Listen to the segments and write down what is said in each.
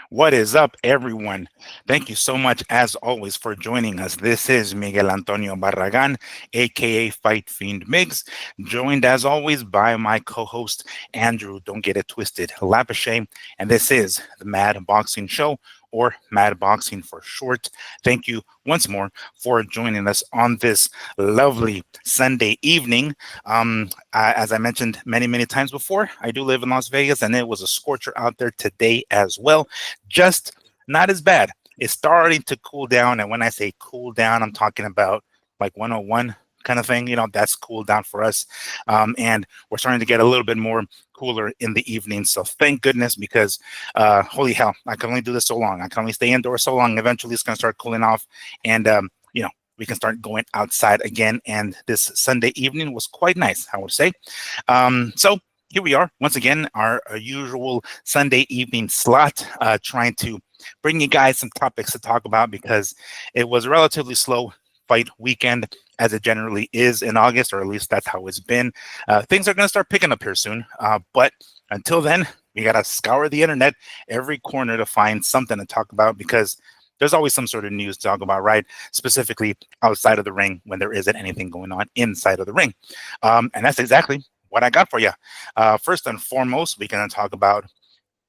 What is up, everyone? Thank you so much, as always, for joining us. This is Miguel Antonio Barragan, aka Fight Fiend Migs, joined as always by my co-host Andrew. Don't get it twisted, Lapachet, and this is the Mad Boxing Show, or Mad Boxing for short. Thank you once more for joining us on this lovely Sunday evening. As I mentioned many times before, I do live in Las Vegas, and it was a scorcher out there today as well. Just not as bad. It's starting to cool down. And when I say cool down, I'm talking about like 101 kind of thing. That's cool down for us. And we're starting to get a little bit more cooler in the evening. So thank goodness, because holy hell, I can only do this so long. I can only stay indoors so long. Eventually, it's going to start cooling off. And, we can start going outside again. And this Sunday evening was quite nice, I would say. So here we are once again, our usual Sunday evening slot, trying to bring you guys some topics to talk about, because it was a relatively slow fight weekend, as it generally is in August, or at least that's how it's been. Things are going to start picking up here soon, but until then, we got to scour the internet, every corner, to find something to talk about, because there's always some sort of news to talk about, right? Specifically outside of the ring, when there isn't anything going on inside of the ring. And that's exactly what I got for you. First and foremost, we're going to talk about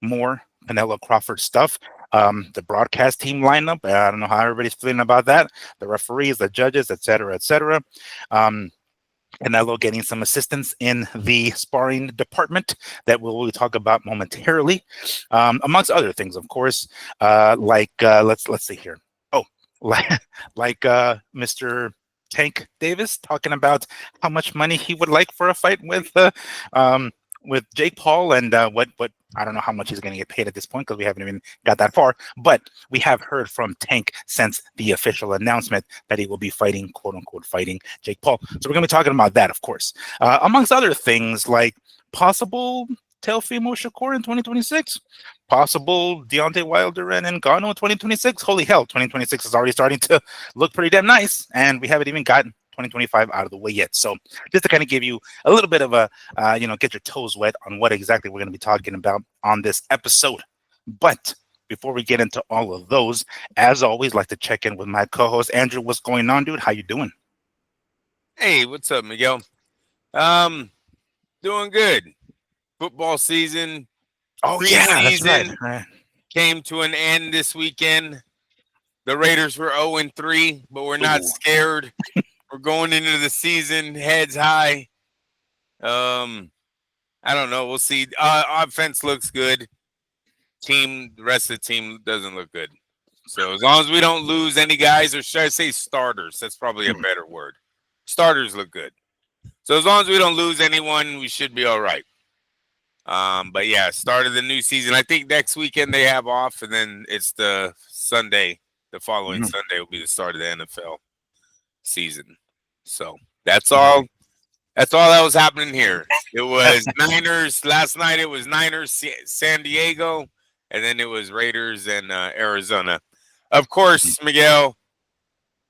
more Canelo Crawford stuff. The broadcast team lineup. I don't know how everybody's feeling about that. The referees, the judges, etc., etc. Canelo getting some assistance in the sparring department that we'll talk about momentarily, amongst other things, of course. Let's see here. Oh, like Mr. Tank Davis talking about how much money he would like for a fight with Jake Paul, and what I don't know how much he's going to get paid at this point, because we haven't even got that far. But we have heard from Tank since the official announcement that he will be fighting, quote unquote, fighting Jake Paul. So we're going to be talking about that, of course, amongst other things, like possible Teofimo Shakur in 2026, possible Deontay Wilder and Ngannou in 2026. Holy hell, 2026 is already starting to look pretty damn nice, and we haven't even gotten 2025 out of the way yet. So just to kind of give you a little bit of a, get your toes wet on what exactly we're going to be talking about on this episode. But before we get into all of those, as always, like to check in with my co-host Andrew. What's going on, dude? How you doing? Hey, what's up, Miguel? Doing good. Football season, Oh yeah, that's right. came to an end this weekend. The Raiders were 0-3, but we're not Ooh. scared. We're going into the season heads high. I don't know. We'll see. Offense looks good. The rest of the team doesn't look good. So as long as we don't lose any guys, or should I say starters? That's probably a better word. Starters look good. So as long as we don't lose anyone, we should be all right. But yeah, start of the new season. I think next weekend they have off, and then it's the Sunday. The following Sunday will be the start of the NFL season. So that's all. That's all that was happening here. It was Niners last night. It was Niners San Diego, and then it was Raiders and Arizona. Of course, Miguel,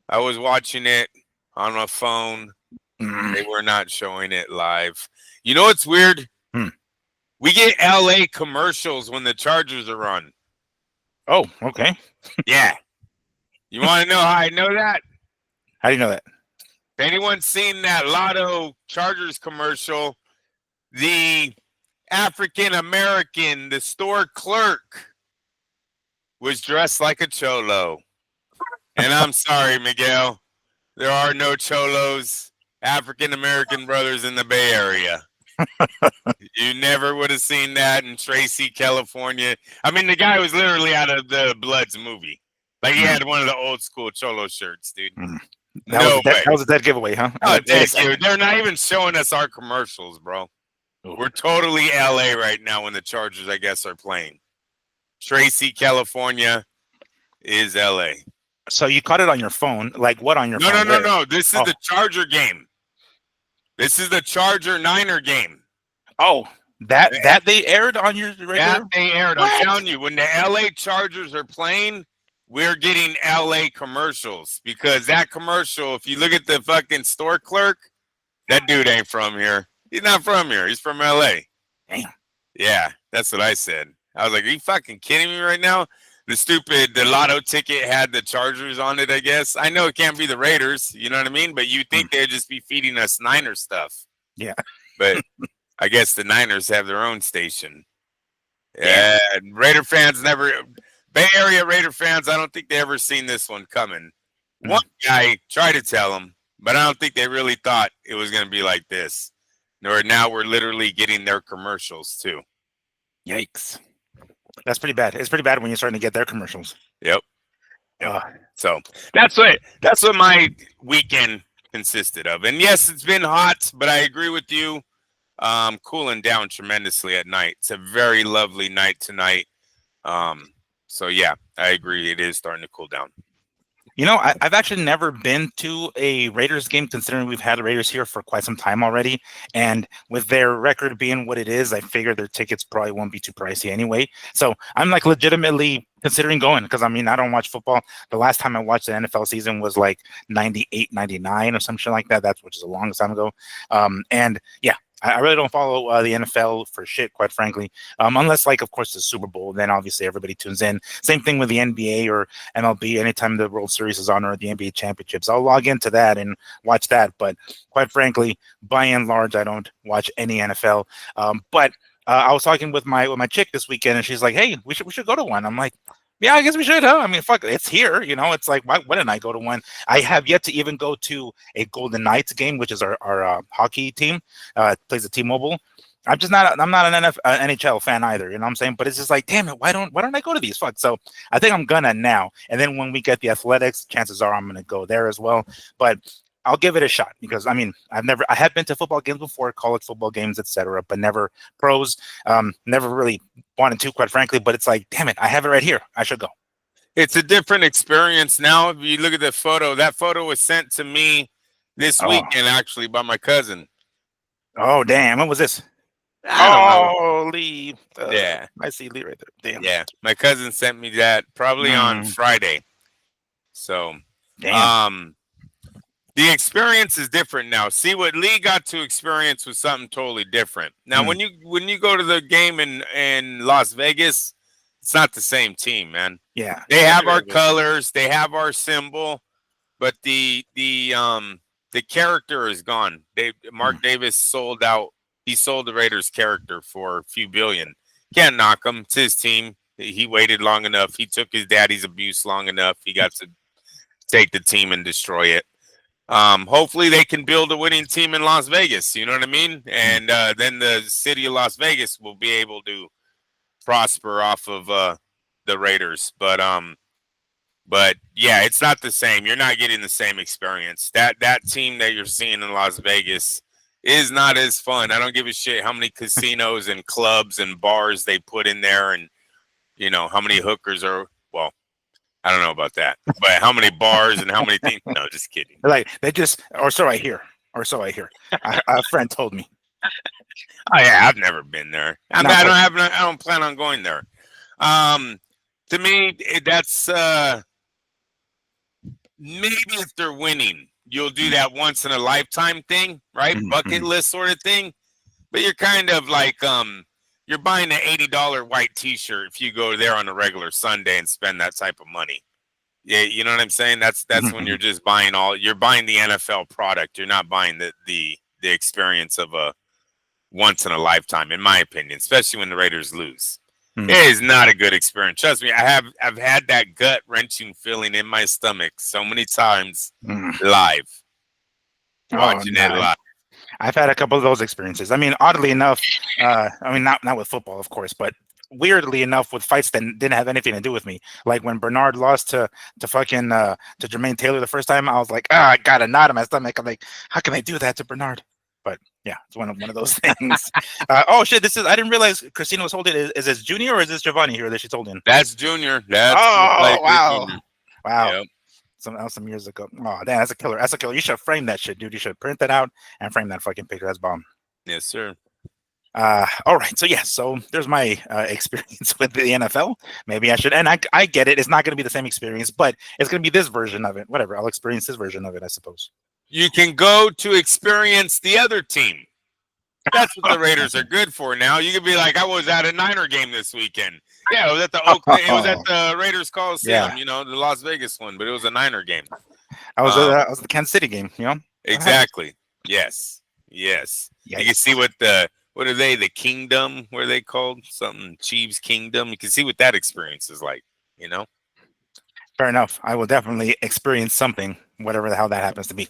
I was watching it on my phone. They were not showing it live. You know what's weird? We get LA commercials when the Chargers are on. Oh, okay. Yeah. You want to know how I know that? How do you know that? If anyone's seen that Lotto Chargers commercial, the African American, the store clerk, was dressed like a cholo. And I'm sorry, Miguel. There are no cholos, African American brothers in the Bay Area. You never would have seen that in Tracy, California. I mean, the guy was literally out of the Bloods movie. Like, he had one of the old school cholo shirts, dude. That was a dead giveaway, huh? Oh, thank you. They're not even showing us our commercials, bro. Ooh. We're totally LA right now when the Chargers, I guess, are playing. Tracy, California is LA. So you caught it on your phone? Like what on your phone? No. This is the Charger game. This is the Charger Niner game. Oh, that they aired on your regular? That they aired. What? I'm telling you, when the LA Chargers are playing, we're getting LA commercials, because that commercial, if you look at the fucking store clerk, that dude ain't from here. He's not from here. He's from LA. Damn. Yeah, that's what I said. I was like, are you fucking kidding me right now? The lotto ticket had the Chargers on it, I guess. I know it can't be the Raiders, you know what I mean? But you'd think they'd just be feeding us Niners stuff. Yeah. But I guess the Niners have their own station. Damn. Yeah, Raider fans never, Bay Area Raider fans, I don't think they ever seen this one coming. One guy tried to tell them, but I don't think they really thought it was going to be like this. Or now we're literally getting their commercials too. Yikes. That's pretty bad. It's pretty bad when you're starting to get their commercials. Yep. So that's what my weekend consisted of. And yes, it's been hot, but I agree with you. Cooling down tremendously at night. It's a very lovely night tonight. So yeah, I agree. It is starting to cool down. You know, I've actually never been to a Raiders game, considering we've had the Raiders here for quite some time already. And with their record being what it is, I figure their tickets probably won't be too pricey anyway. So I'm like legitimately considering going, because I mean, I don't watch football. The last time I watched the NFL season was like 98, 99 or some shit like that. Which is a long time ago. And yeah, I really don't follow the NFL for shit, quite frankly, unless, like, of course, the Super Bowl. Then obviously everybody tunes in. Same thing with the NBA or MLB. Anytime the World Series is on or the NBA championships, I'll log into that and watch that. But quite frankly, by and large, I don't watch any NFL. But I was talking with my chick this weekend, and she's like, "Hey, we should go to one." I'm like, yeah, I guess we should, huh? I mean, fuck, it's here, you know. It's like, why didn't I go to one? I have yet to even go to a Golden Knights game, which is our hockey team. Plays at T-Mobile. I'm not an NHL fan either, you know what I'm saying? But it's just like, damn it, why don't I go to these? Fuck. So I think I'm gonna now. And then when we get the Athletics, chances are I'm gonna go there as well. But I'll give it a shot, because I mean, I have been to football games before, college football games, etc., but never pros. Never really wanted to, quite frankly. But it's like, damn it, I have it right here. I should go. It's a different experience now. If you look at the photo, that photo was sent to me this weekend, actually, by my cousin. Oh, damn. When was this? I don't know. Oh, Lee. Yeah. I see Lee right there. Damn. Yeah. My cousin sent me that probably on Friday. So, damn. The experience is different now. See, what Lee got to experience was something totally different. Now, when you go to the game in Las Vegas, it's not the same team, man. Yeah. They have our colors, they have our symbol, but the character is gone. Mark Davis sold out. He sold the Raiders character for a few billion. Can't knock him. It's his team. He waited long enough. He took his daddy's abuse long enough. He got to take the team and destroy it. Hopefully they can build a winning team in Las Vegas. You know what I mean? And then the city of Las Vegas will be able to prosper off of the Raiders. But yeah, it's not the same. You're not getting the same experience. That team that you're seeing in Las Vegas is not as fun. I don't give a shit how many casinos and clubs and bars they put in there, and you know how many hookers are. Well, I don't know about that, but how many bars and how many things? No, just kidding. Like they just, or so I hear. A friend told me. Oh yeah, I've never been there. I don't plan on going there. To me, that's maybe if they're winning, you'll do that once in a lifetime thing, right? Bucket list sort of thing. But you're kind of like you're buying an $80 white T-shirt if you go there on a regular Sunday and spend that type of money. Yeah, you know what I'm saying? That's when you're just buying you're buying the NFL product. You're not buying the experience of a once in a lifetime, in my opinion, especially when the Raiders lose. It is not a good experience. Trust me, I've had that gut wrenching feeling in my stomach so many times live. Watching it live. I've had a couple of those experiences. I mean, oddly enough, not with football, of course, but weirdly enough, with fights that didn't have anything to do with me. Like when Bernard lost to Jermaine Taylor the first time, I was like, I got a knot in my stomach. I'm like, how can I do that to Bernard? But yeah, it's one of those things. Oh shit! I didn't realize Christina was holding. Is this Junior or is this Giovanni here that she's holding? That's Junior. Wow. Junior. Wow. Yep. Some years ago. Oh, damn, that's a killer. That's a killer. You should frame that shit, dude. You should print that out and frame that fucking picture. That's bomb. Yes, sir. All right. So there's my experience with the NFL. Maybe I should, and I get it. It's not going to be the same experience, but it's going to be this version of it. Whatever. I'll experience this version of it, I suppose. You can go to experience the other team. That's what the Raiders are good for now. You could be like, I was at a Niner game this weekend. Yeah, it was at the Oakland. It was at Oh, the Raiders yeah. Coliseum. The Las Vegas one, but it was a Niner game. I was at the Kansas City game. That happens. Exactly. Yes. Yes. You can see Yikes. what are they? The Kingdom? What are they called? Something Chiefs Kingdom. You can see what that experience is like. You know. Fair enough. I will definitely experience something, whatever the hell that happens to be.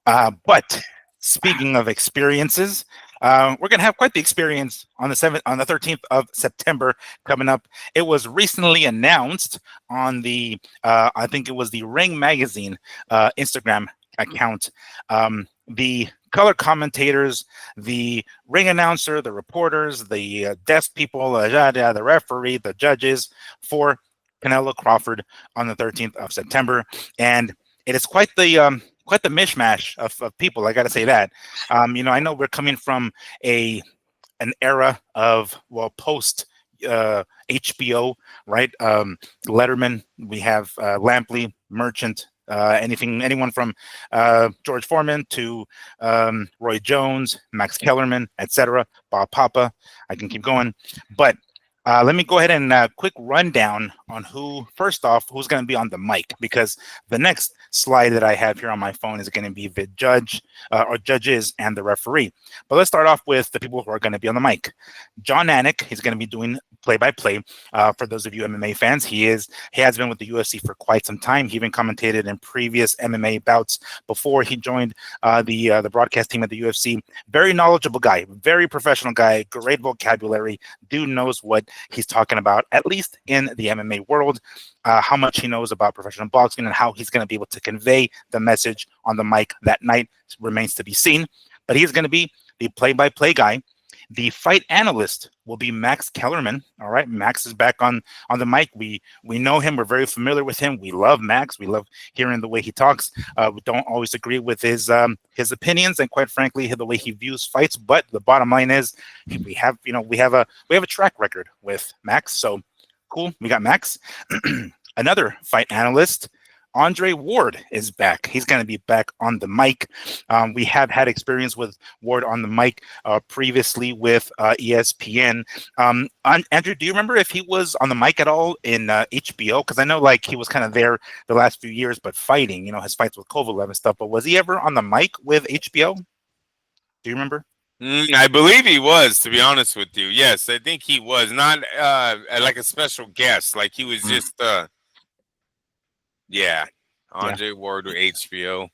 But speaking of experiences, we're gonna have quite the experience on the 13th of September coming up. It was recently announced on the, I think it was the Ring Magazine Instagram account. The color commentators, the ring announcer, the reporters, the desk people, the referee, the judges for Canelo Crawford on the 13th of September, and it is quite the mishmash of people. I got to say that. I know we're coming from a an era of post HBO, right? Letterman. We have Lampley, Merchant. Anyone from George Foreman to Roy Jones, Max Kellerman, etc. Bob Papa. I can keep going, but let me go ahead and quick rundown on first off, who's going to be on the mic, because the next slide that I have here on my phone is going to be the judge or judges and the referee. But let's start off with the people who are going to be on the mic. John Anik, he's going to be doing play-by-play. For those of you MMA fans, he has been with the UFC for quite some time. He even commentated in previous MMA bouts before he joined the broadcast team at the UFC. Very knowledgeable guy, very professional guy, great vocabulary. Dude knows what he's talking about, at least in the MMA world. How much he knows about professional boxing and how he's going to be able to convey the message on the mic that night remains to be seen. But he's going to be the play-by-play guy. The fight analyst will be Max Kellerman. All right, Max is back on the mic. We know him. We're very familiar with him. We love Max. We love hearing the way he talks. We don't always agree with his opinions and, quite frankly, the way he views fights. But the bottom line is, we have a track record with Max. So cool. We got Max. Another fight analyst, Andre Ward, is back. He's going to be back on the mic. We have had experience with Ward on the mic previously with ESPN. Andrew, do you remember if he was on the mic at all in HBO? Because I know he was kind of there the last few years, but fighting, his fights with Kovalev and stuff. But was he ever on the mic with HBO? Do you remember? I believe he was, to be honest with you. Yes, I think he was. Not like a special guest. Like he was just... Andre Ward with HBO.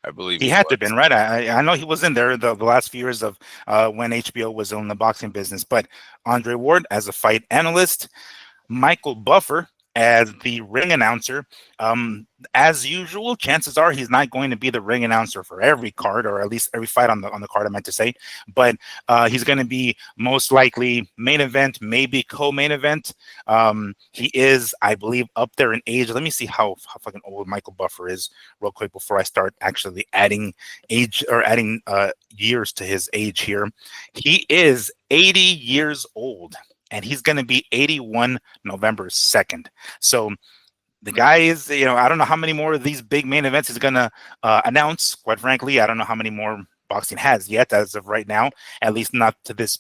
I believe he had to have been, right? I know he was in there the last few years of when HBO was in the boxing business. But Andre Ward as a fight analyst, Michael Buffer as the ring announcer. As usual, chances are he's not going to be the ring announcer for every card, or at least every fight on the card, I meant to say. But he's going to be most likely main event, maybe co-main event. He is, I believe, up there in age. Let me see how fucking old Michael Buffer is real quick before I start actually adding age or adding years to his age here. He is 80 years old, and he's going to be 81 November 2nd. So the guy is, I don't know how many more of these big main events he's going to announce. Quite frankly, I don't know how many more boxing has yet as of right now, at least not to this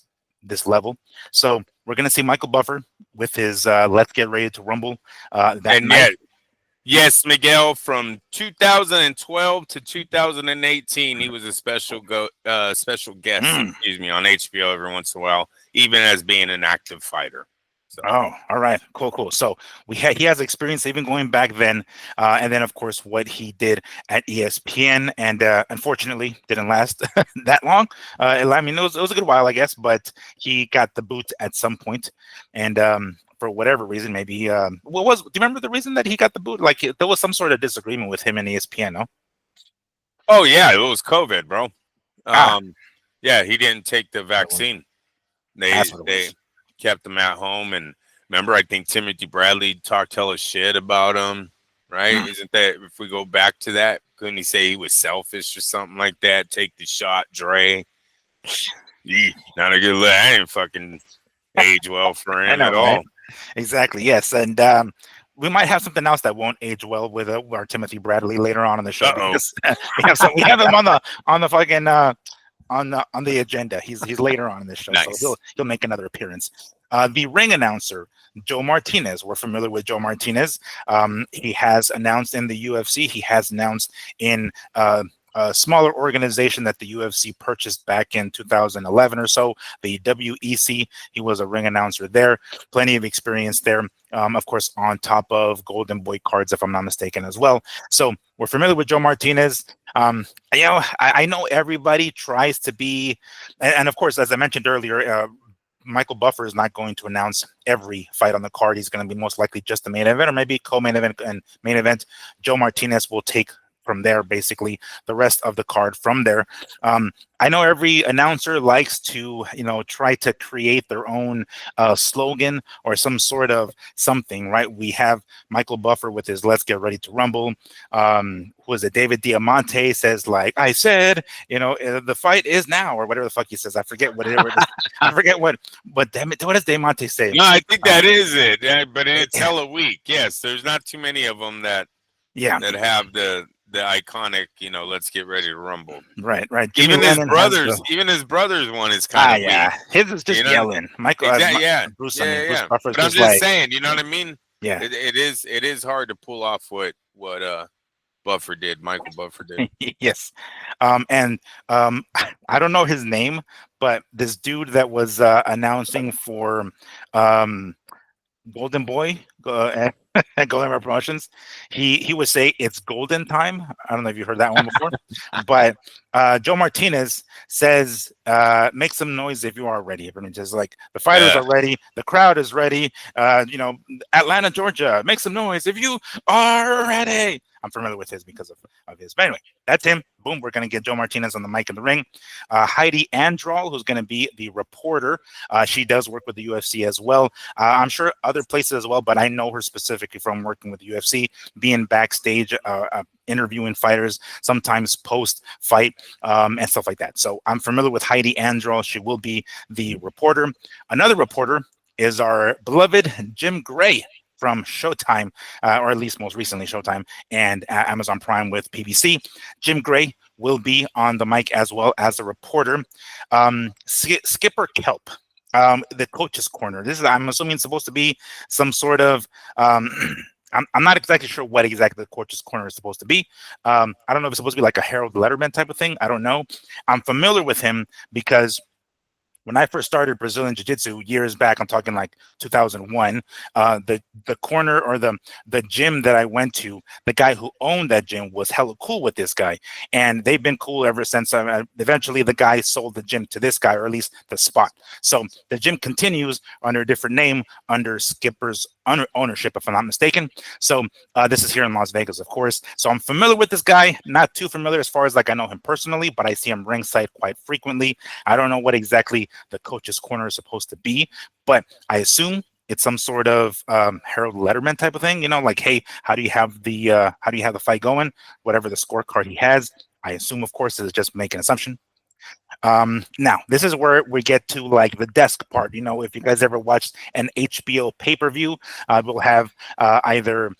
level. So we're going to see Michael Buffer with his Let's Get Ready to Rumble that night. Yes, Miguel, from 2012 to 2018, he was a special guest, excuse me, on HBO every once in a while, even as being an active fighter. So. Oh, all right, cool. So he has experience even going back then, and then of course what he did at ESPN, and unfortunately didn't last that long. I mean, it was a good while, I guess, but he got the boot at some point, and for whatever reason, maybe do you remember the reason that he got the boot? Like there was some sort of disagreement with him and ESPN, no? Oh yeah, it was COVID, bro. Yeah, he didn't take the vaccine. They kept him at home, and remember, I think Timothy Bradley talked hella shit about him, right? Isn't that, if we go back to that, couldn't he say he was selfish or something like that? Take the shot, Dre. Not a good look. I didn't fucking age well for him at all. Right? Exactly. Yes, and we might have something else that won't age well with our Timothy Bradley later on in the show. Because we have him on the fucking on the agenda. He's later on in this show, so Nice. he'll make another appearance. The ring announcer, Joe Martinez. We're familiar with Joe Martinez. He has announced in the UFC. He has announced in a smaller organization that the UFC purchased back in 2011 or so, the WEC. He was a ring announcer there. Plenty of experience there. Of course, on top of Golden Boy cards, if I'm not mistaken, as well. So we're familiar with Joe Martinez. I know everybody tries to be, and of course, as I mentioned earlier, Michael Buffer is not going to announce every fight on the card. He's going to be most likely just the main event, or maybe co-main event and main event. Joe Martinez will take from there, basically the rest of the card from there. I know every announcer likes to, try to create their own slogan or some sort of something, right? We have Michael Buffer with his "Let's get ready to rumble." Who is it? David Diamante says, like I said, the fight is now, or whatever the fuck he says. I forget what it is. I forget what damn it, what does Diamante say? No, I think that is it. But it's hella weak. Yes, there's not too many of them that have the iconic, let's get ready to rumble. Right. Even his brothers one is kind of weak. His is just yelling. Michael, Bruce Buffer's but I'm just saying, you know what I mean? Yeah. It is hard to pull off what Buffer did. Michael Buffer did. Yes. And I don't know his name, but this dude that was announcing for Golden Boy and Golden Boy Promotions, he would say it's golden time. I don't know if you heard that one before, but Joe Martinez says, make some noise if you are ready. I mean, just like the fighters are ready, the crowd is ready. Atlanta, Georgia, make some noise if you are ready. I'm familiar with his because of his. But anyway, that's him. Boom, we're going to get Joe Martinez on the mic in the ring. Heidi Androl, who's going to be the reporter. She does work with the UFC as well. I'm sure other places as well, but I know her specifically from working with the UFC, being backstage, interviewing fighters, sometimes post-fight, and stuff like that. So I'm familiar with Heidi Androl. She will be the reporter. Another reporter is our beloved Jim Gray from Showtime, or at least most recently Showtime and Amazon Prime with PBC. Jim Gray will be on the mic as well as a reporter. Skipper Kelp, the coach's corner. This is, I'm assuming, supposed to be some sort of I'm not exactly sure what exactly the coach's corner is supposed to be. I don't know if it's supposed to be like a Harold Letterman type of thing. I don't know. I'm familiar with him because when I first started Brazilian Jiu-Jitsu years back, I'm talking like 2001, the corner or the gym that I went to, the guy who owned that gym was hella cool with this guy. And they've been cool ever since. Eventually, the guy sold the gym to this guy, or at least the spot. So the gym continues under a different name, under Skipper's ownership, if I'm not mistaken. So this is here in Las Vegas, of course. So I'm familiar with this guy, not too familiar as far as like I know him personally, but I see him ringside quite frequently. I don't know what exactly the coach's corner is supposed to be, but I assume it's some sort of Harold Letterman type of thing, like, hey, how do you have the fight going? Whatever the scorecard he has, I assume, of course, is just make an assumption. Now this is where we get to like the desk part. If you guys ever watched an HBO pay-per-view, we'll have either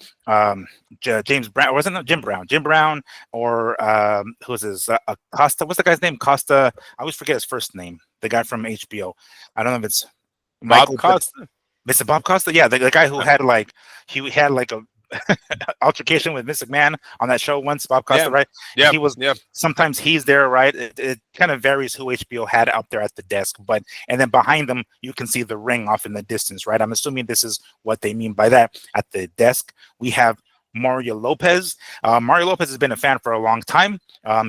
James Brown, wasn't it Jim Brown, or who's his Costa? What's the guy's name? Costa. I always forget his first name. The guy from HBO. I don't know if it's Bob Costa. Mr. Bob Costa. Yeah, the guy who had like a altercation with Vince McMahon on that show once, Bob Costa, right? Yeah, he was. Sometimes he's there, right? It kind of varies who HBO had out there at the desk, and then behind them you can see the ring off in the distance, right? I'm assuming this is what they mean by that. At the desk, we have Mario Lopez. Mario Lopez has been a fan for a long time.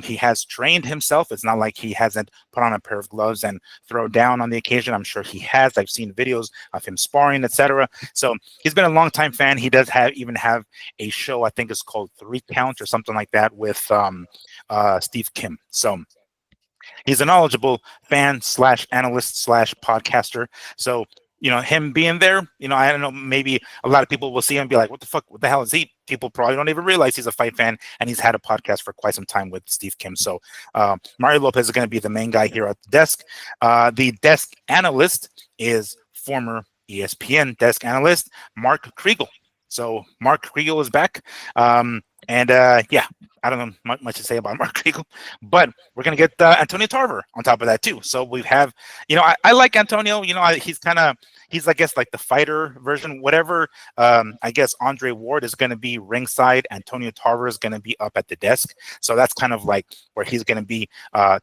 He has trained himself. It's not like he hasn't put on a pair of gloves and throw down on the occasion. I'm sure he has. I've seen videos of him sparring, etc. So he's been a long time fan. He does even have a show, I think it's called 3 Count or something like that, with Steve Kim. So he's a knowledgeable fan / analyst / podcaster. So him being there, I don't know, maybe a lot of people will see him and be like, what the hell is he? People probably don't even realize he's a fight fan, and he's had a podcast for quite some time with Steve Kim. So Mario Lopez is going to be the main guy here at the desk. The desk analyst is former ESPN desk analyst Mark Kriegel. So Mark Kriegel is back. I don't know much to say about Mark Kriegel, but we're gonna get Antonio Tarver on top of that too. So we have, I like Antonio. He's I guess like the fighter version. Whatever. I guess Andre Ward is gonna be ringside. Antonio Tarver is gonna be up at the desk. So that's kind of like where he's gonna be,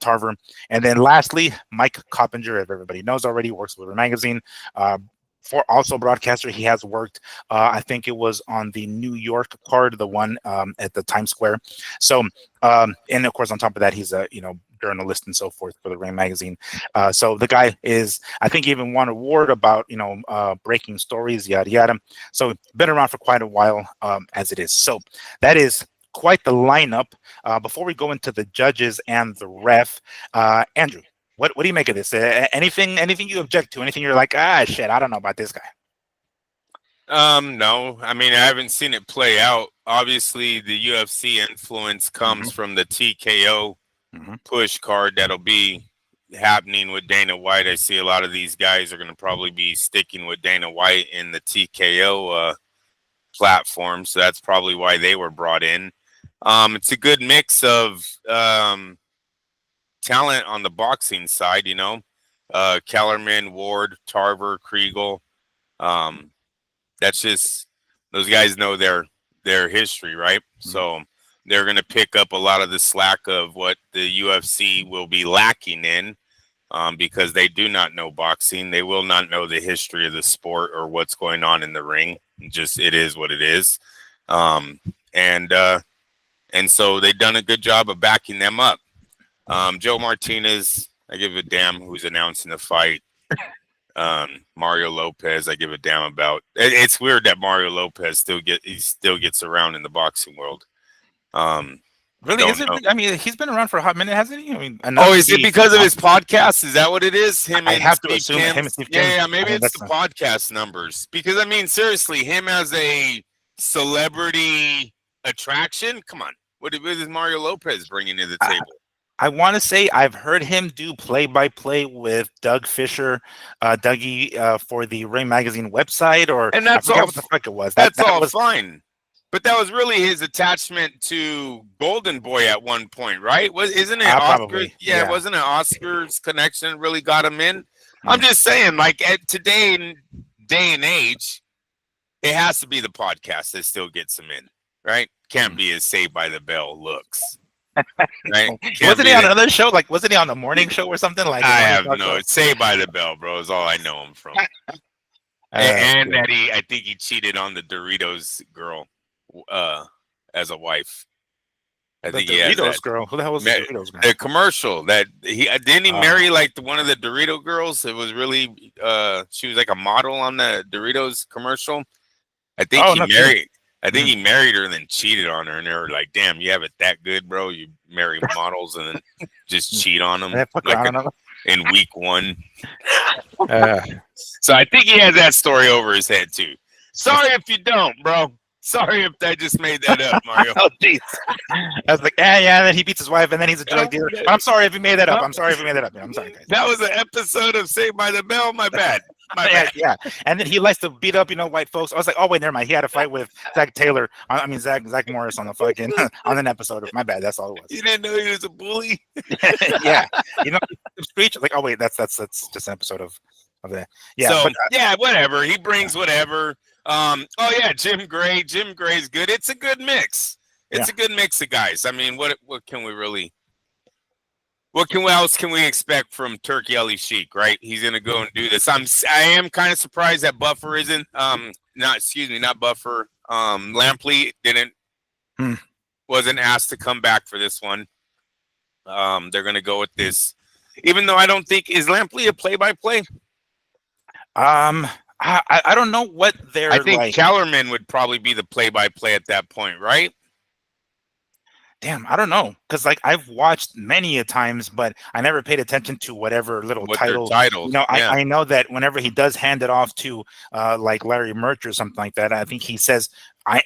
Tarver. And then lastly, Mike Coppinger, if everybody knows already, works with a magazine. For also broadcaster, he has worked. I think it was on the New York card, the one at the Times Square. So, and of course, on top of that, he's a journalist and so forth for the Ring magazine. So the guy is, I think, he even won an award about breaking stories, yada yada. So been around for quite a while, as it is. So that is quite the lineup. Before we go into the judges and the ref, Andrew, what do you make of this? Anything you object to? Anything you're like, shit, I don't know about this guy? No. I mean, I haven't seen it play out. Obviously, the UFC influence comes from the TKO push card that'll be happening with Dana White. I see a lot of these guys are going to probably be sticking with Dana White in the TKO platform, so that's probably why they were brought in. It's a good mix of talent on the boxing side, Kellerman, Ward, Tarver, Kriegel. That's just, those guys know their history, right? So they're going to pick up a lot of the slack of what the UFC will be lacking in, because they do not know boxing. They will not know the history of the sport or what's going on in the ring. It is what it is. And so they've done a good job of backing them up. Joe Martinez, I give a damn who's announcing the fight. Mario Lopez, I give a damn about. It's weird that Mario Lopez still gets around in the boxing world. Really? Is it? I mean, he's been around for a hot minute, hasn't he? I mean, is it because of his podcast? Is that what it is? I have to assume him and Steve Kim. Yeah, maybe it's the podcast numbers. Because I mean, seriously, him as a celebrity attraction. Come on, what is Mario Lopez bringing to the table? I want to say I've heard him do play-by-play with Doug Fisher, Dougie, for the Ring Magazine website, and that's all. What the fuck it was. That was fine, but that was really his attachment to Golden Boy at one point, right? Isn't it Oscar? Yeah, wasn't it Oscar's connection really got him in? I'm just saying, like at today in day and age, it has to be the podcast that still gets him in, right? Can't be as Saved by the Bell looks. Right? Wasn't he on another show? Like, wasn't he on the morning show or something? Like, I have no. It's Saved by the Bell, bro. Is all I know him from. And that I think he cheated on the Doritos girl, as a wife. I think he has that. Girl. Who the hell was the Doritos girl? The commercial that he didn't he marry like one of the Dorito girls? It was really she was like a model on the Doritos commercial. I think he married. I think he married her and then cheated on her, and they were like, "Damn, you have it that good, bro? You marry models and then just cheat on them in week one." So I think he has that story over his head too. Sorry if you don't, bro. Sorry if I just made that up, Mario. Oh, jeez. I was like, yeah. And then he beats his wife, and then he's a drug dealer. But I'm sorry if you made that up. I'm sorry, guys. That was an episode of Saved by the Bell. My bad. Yeah. And then he likes to beat up, white folks. I was like, oh wait, never mind. He had a fight with Zach Taylor. Zach Morris on the fucking on an episode of. My bad. That's all it was. You didn't know he was a bully. Yeah. Screech. Like, oh wait, that's just an episode of that. Yeah. So whatever. He brings whatever. Jim Gray. Jim Gray's good. It's a good mix. It's a good mix of guys. I mean, what can we really? What else can we expect from Turkey Ali Sheik, right? He's gonna go and do this. I am kind of surprised that Buffer isn't not Buffer. Lampley wasn't asked to come back for this one. They're gonna go with this, even though I don't think is Lampley a play-by-play. I don't know what they're. I think Kellerman would probably be the play-by-play at that point, right? Damn, I don't know, because I've watched many a times, but I never paid attention to whatever little title. I know that whenever he does hand it off to like Larry Murch or something like that, I think he says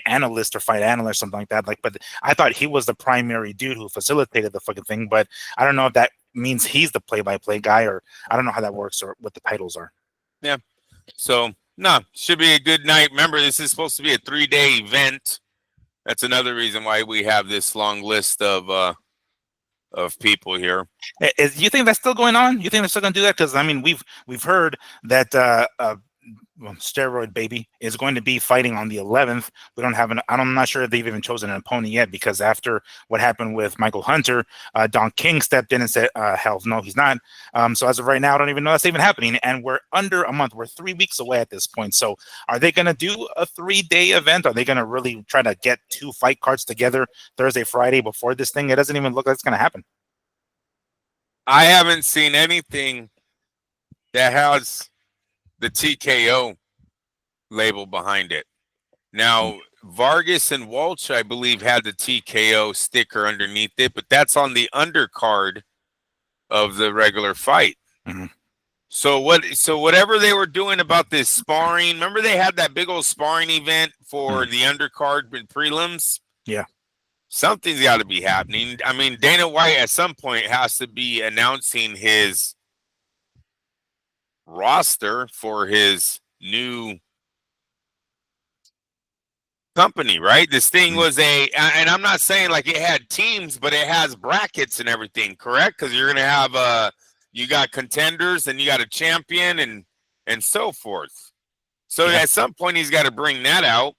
analyst or fight analyst, something like that. But I thought he was the primary dude who facilitated the fucking thing. But I don't know if that means he's the play-by-play guy, or I don't know how that works or what the titles are. Yeah. So should be a good night. Remember, this is supposed to be a 3-day event. That's another reason why we have this long list of people here. You think that's still going on? You think they're still going to do that? Because I mean, we've heard that well, steroid baby is going to be fighting on the 11th. We don't have an. I'm not sure if they've even chosen an opponent yet, because after what happened with Michael Hunter, Don King stepped in and said, "Hell no, he's not." So as of right now, I don't even know that's even happening, and we're under a month. We're 3 weeks away at this point. So are they going to do a 3-day event? Are they going to really try to get 2 fight cards together Thursday, Friday before this thing? It doesn't even look like it's going to happen. I haven't seen anything that has the TKO label behind it. Now, Vargas and Walsh, I believe, had the TKO sticker underneath it, but that's on the undercard of the regular fight. Mm-hmm. So whatever they were doing about this sparring, remember they had that big old sparring event for the undercard and prelims? Yeah. Something's got to be happening. I mean, Dana White at some point has to be announcing his roster for his new company, right? This thing was and I'm not saying like it had teams, but it has brackets and everything, correct? Because you're gonna have you got contenders and you got a champion and so forth. So at some point he's got to bring that out.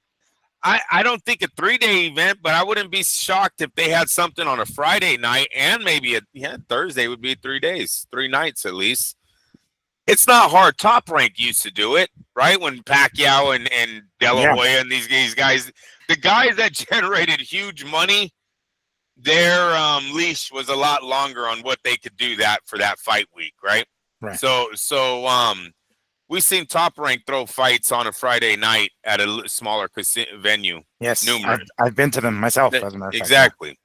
I don't think a 3-day event, but I wouldn't be shocked if they had something on a Friday night and maybe Thursday would be 3 days, 3 nights at least. It's not hard. Top Rank used to do it, right? When Pacquiao and De La Hoya and these guys, the guys that generated huge money, their leash was a lot longer on what they could do that for that fight week, right? Right. So we've seen Top Rank throw fights on a Friday night at a smaller venue. Yes, I've been to them myself, as a matter of fact. Exactly.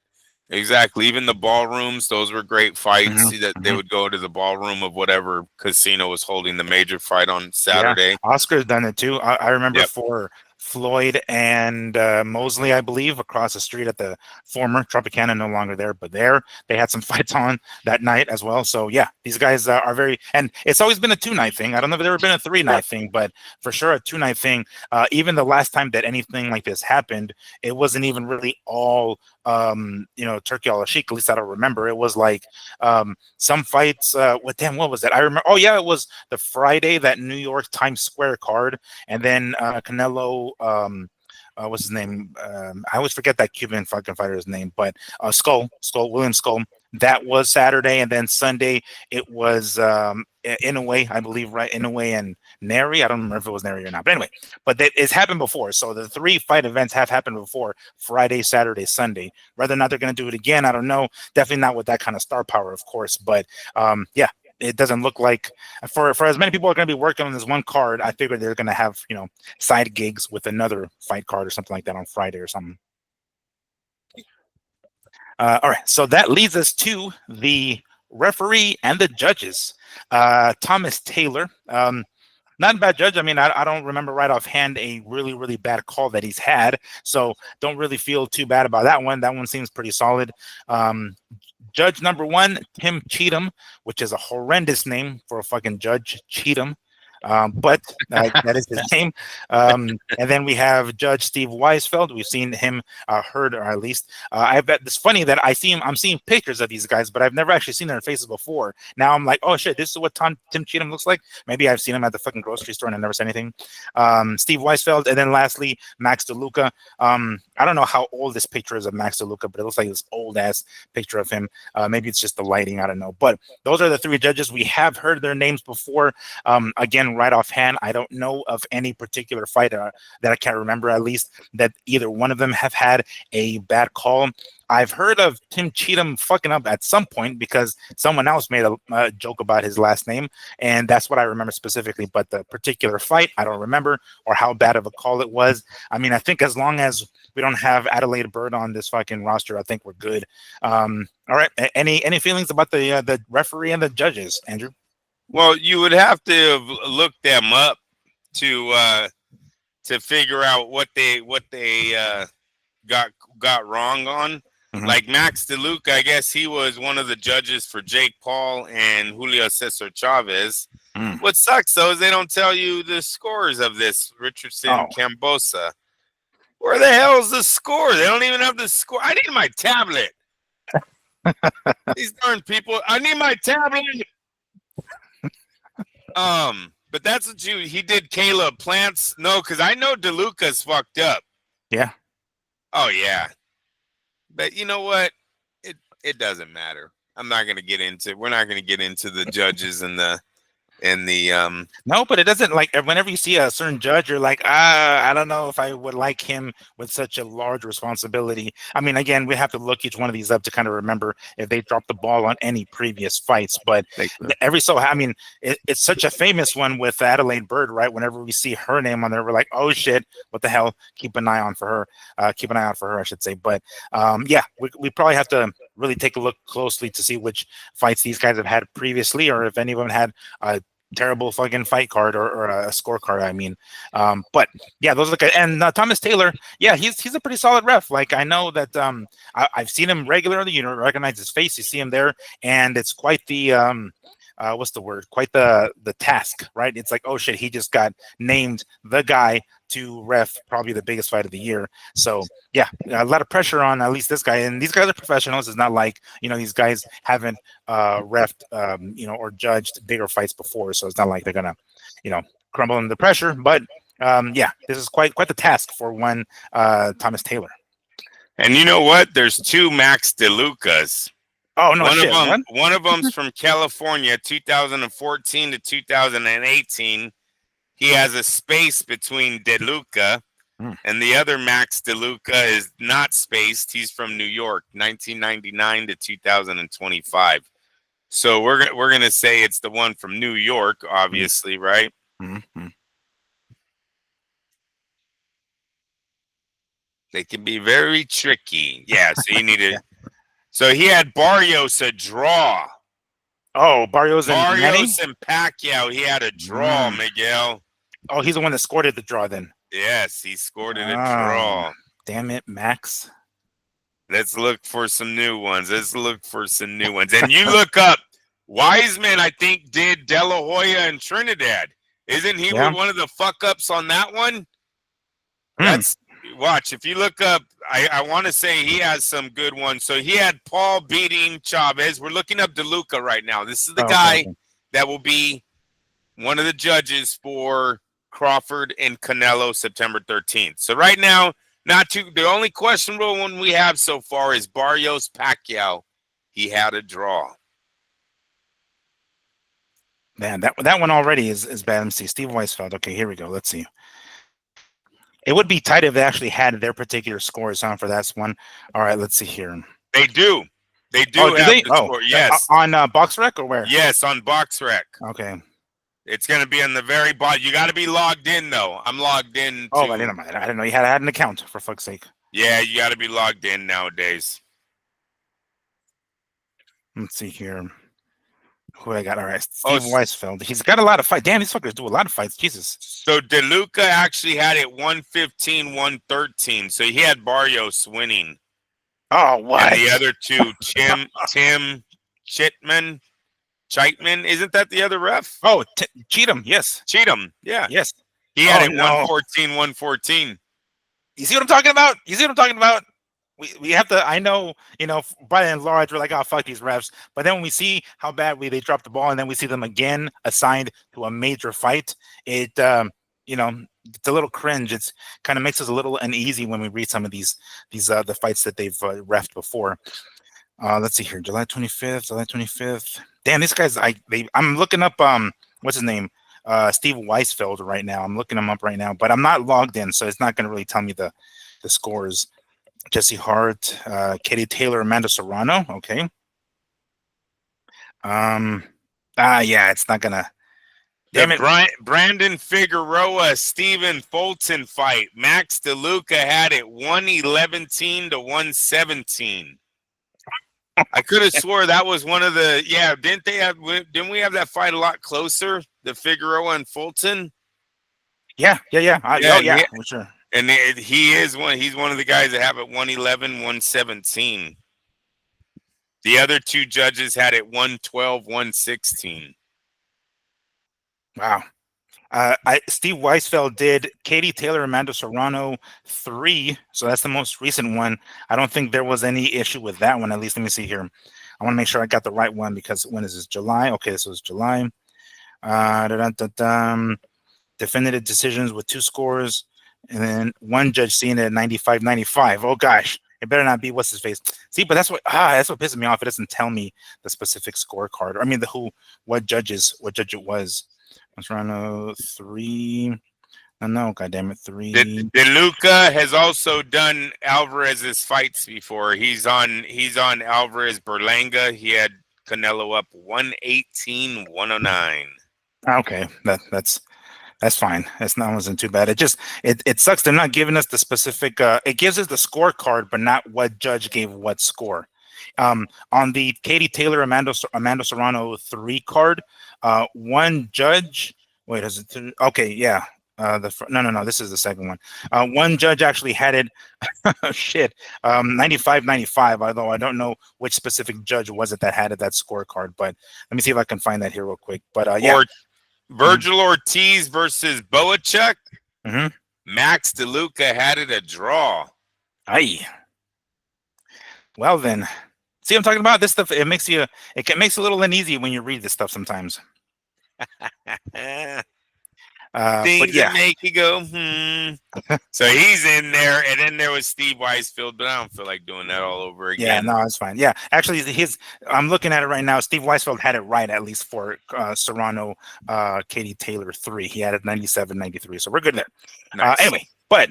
Exactly. Even the ballrooms, those were great fights. They would go to the ballroom of whatever casino was holding the major fight on Saturday. Yeah. Oscar's done it too. I remember for Floyd and Mosley, I believe, across the street at the former Tropicana, no longer there, but there they had some fights on that night as well. So yeah, these guys are very, and it's always been a 2-night thing. I don't know if there's ever been a 3-night thing, but for sure a 2-night thing. Even the last time that anything like this happened, it wasn't even really all turkey a la chic. At least I don't remember. It was like some fights. What was that? I remember. Oh yeah, it was the Friday, that New York Times Square card, and then Canelo. What's his name? I always forget that Cuban fucking fighter's name, but William Skull. That was Saturday, and then Sunday it was Inoue, I believe, right? Inoue and Neri. I don't remember if it was Neri or not, but anyway. But it's happened before, so the 3 fight events have happened before: Friday, Saturday, Sunday. Whether or not they're going to do it again, I don't know. Definitely not with that kind of star power, of course. But yeah. It doesn't look like for as many people are going to be working on this one card, I figured they're going to have, side gigs with another fight card or something like that on Friday or something. All right. So that leads us to the referee and the judges. Thomas Taylor, not a bad judge. I mean, I don't remember right offhand a really, really bad call that he's had. So don't really feel too bad about that one. That one seems pretty solid. Judge number 1, Tim Cheatham, which is a horrendous name for a fucking judge, Cheatham. But that is his name. And then we have Judge Steve Weisfeld. We've seen him, heard, or at least I bet it's funny that I'm seeing pictures of these guys, but I've never actually seen their faces before. Now I'm like, oh shit, this is what Tim Cheatham looks like. Maybe I've seen him at the fucking grocery store and I never said anything. Steve Weisfeld, and then lastly Max DeLuca. I don't know how old this picture is of Max DeLuca, but it looks like this old ass picture of him. Maybe it's just the lighting, I don't know. But those are the 3 judges. We have heard their names before. Again, right offhand, I don't know of any particular fighter that I can't remember, at least, that either one of them have had a bad call. I've heard of Tim Cheatham fucking up at some point because someone else made a joke about his last name, and that's what I remember specifically. But the particular fight, I don't remember, or how bad of a call it was. I mean, I think as long as we don't have Adelaide Bird on this fucking roster, I think we're good. All right. Any feelings about the referee and the judges, Andrew? Well, you would have to look them up to figure out what they got wrong on. Mm-hmm. Like Max DeLuca, I guess he was one of the judges for Jake Paul and Julio Cesar Chavez. What sucks though is they don't tell you the scores of this Richardson Cambosa. Where the hell is the score? They don't even have the score. I need my tablet. These darn people. I need my tablet. But that's what he did. Caleb Plants. No, because I know DeLuca's fucked up. Yeah. Oh yeah. But you know what? It doesn't matter. I'm not gonna get into. We're not gonna get into the judges and the No, but it doesn't, like, whenever you see a certain judge, you're like, I don't know if I would like him with such a large responsibility. I mean, again, we have to look each one of these up to kind of remember if they dropped the ball on any previous fights. But I mean, it's such a famous one with Adelaide Bird, right? Whenever we see her name on there, we're like, oh shit, what the hell? Keep an eye on for her. Keep an eye out for her, I should say. But yeah, we probably have to really take a look closely to see which fights these guys have had previously, or if any of them had terrible fucking fight card or a scorecard. I mean, but yeah, those are the guys. And Thomas Taylor, yeah, he's a pretty solid ref. Like, I know that I've seen him regularly. You know, recognize his face. You see him there, and it's quite the what's the word? Quite the task, right? It's like, oh shit, he just got named the guy to ref probably the biggest fight of the year. So yeah, a lot of pressure on at least this guy. And these guys are professionals. It's not like, you know, these guys haven't refed you know, or judged bigger fights before. So it's not like they're gonna, you know, crumble under the pressure. But yeah, this is quite the task for one Thomas Taylor. And you know what? There's two Max DeLucas. Oh no, shit. One of them's from California, 2014 to 2018. He has a space between DeLuca, and the other Max DeLuca is not spaced. He's from New York, 1999 to 2025. So we're gonna say it's the one from New York, obviously, right? Mm-hmm. They can be very tricky. Yeah. So you need to. So he had Barrios a draw. Oh, Barrios and Pacquiao. He had a draw, Miguel. Oh, he's the one that scored it the draw then. Yes, he scored it a draw. Damn it, Max. Let's look for some new ones. And you look up Wiseman, I think, did De La Hoya and Trinidad. Isn't he one of the fuck ups on that one? That's watch. If you look up, I want to say he has some good ones. So he had Paul beating Chavez. We're looking up DeLuca right now. This is the guy that will be one of the judges for Crawford and Canelo September 13th. So right now, the only questionable one we have so far is Barrios Pacquiao. He had a draw. Man, that one already is bad. Let me see. Steve Weisfeld. Okay, here we go. Let's see. It would be tight if they actually had their particular scores on for that one. All right, let's see here. They do. They do have the score. Yes. On BoxRec or where? Yes, on BoxRec. Okay. It's going to be on the very bottom. You got to be logged in, though. I'm logged in. Oh, I didn't know you had an account, for fuck's sake. Yeah, you got to be logged in nowadays. Let's see here. Who I got? All right, Steve Weisfeld. He's got a lot of fights. Damn, these fuckers do a lot of fights. Jesus. So DeLuca actually had it 115, 113. So he had Barrios winning. Oh, what? And the other two, Tim Chitman. Isn't that the other ref? Oh, Cheatham. Yes. Cheatham. Yeah. Yes. He had it 114, 114. You see what I'm talking about? We have to, I know, you know, by and large, we're like, oh, fuck these refs. But then when we see how badly they drop the ball and then we see them again assigned to a major fight, it, you know, it's a little cringe. It's kind of makes us a little uneasy when we read some of these the fights that they've refed before. Let's see here. July 25th. Damn, these guys, I'm looking up, what's his name? Steve Weisfeld right now. I'm looking him up right now, but I'm not logged in, so it's not going to really tell me the scores. Jesse Hart, Katie Taylor, Amanda Serrano. Okay. Yeah, it's not gonna. Damn it. Brandon Figueroa, Stephen Fulton fight. Max DeLuca had it 111 to 117. I could have swore that was one of the. Yeah, didn't we have that fight a lot closer? The Figueroa and Fulton. Yeah. Yeah, for sure. And he's one of the guys that have it 111, 117. The other two judges had it 112, 116. Wow. Steve Weisfeld did Katie Taylor, Amanda Serrano 3, so that's the most recent one. I don't think there was any issue with that one. At least let me see here. I want to make sure I got the right one because when is this? July? Okay, this was July. Definitive decisions with 2 scores, and then one judge seeing it at 95-95. Oh gosh, it better not be what's his face. See, but that's what pisses me off. It doesn't tell me the specific scorecard. I mean, what judge it was. Toronto 3. No, goddamn it, 3. DeLuca has also done Alvarez's fights before. He's on Alvarez Berlanga. He had Canelo up 118-109. Okay, that's fine. Wasn't too bad. It sucks they're not giving us the specific. It gives us the scorecard, but not what judge gave what score. On the Katie Taylor Amanda Serrano 3 card, one judge. Wait, is it? Okay, yeah. No. This is the second one. One judge actually had it. Shit. 95-95. Although I don't know which specific judge was it that had it that scorecard. But let me see if I can find that here real quick. But yeah. Or Virgil Ortiz versus Boachuk. Mm-hmm. Max DeLuca had it a draw. Aye. Well then, see what I'm talking about? This stuff it makes it a little uneasy when you read this stuff sometimes. Things yeah. that make you go, So he's in there, and then there was Steve Weisfeld, but I don't feel like doing that all over again. Yeah, no, it's fine. Yeah, actually, I'm looking at it right now. Steve Weisfeld had it right, at least for Serrano, Katie Taylor 3. He had it 97-93, so we're good there. Nice. Anyway, but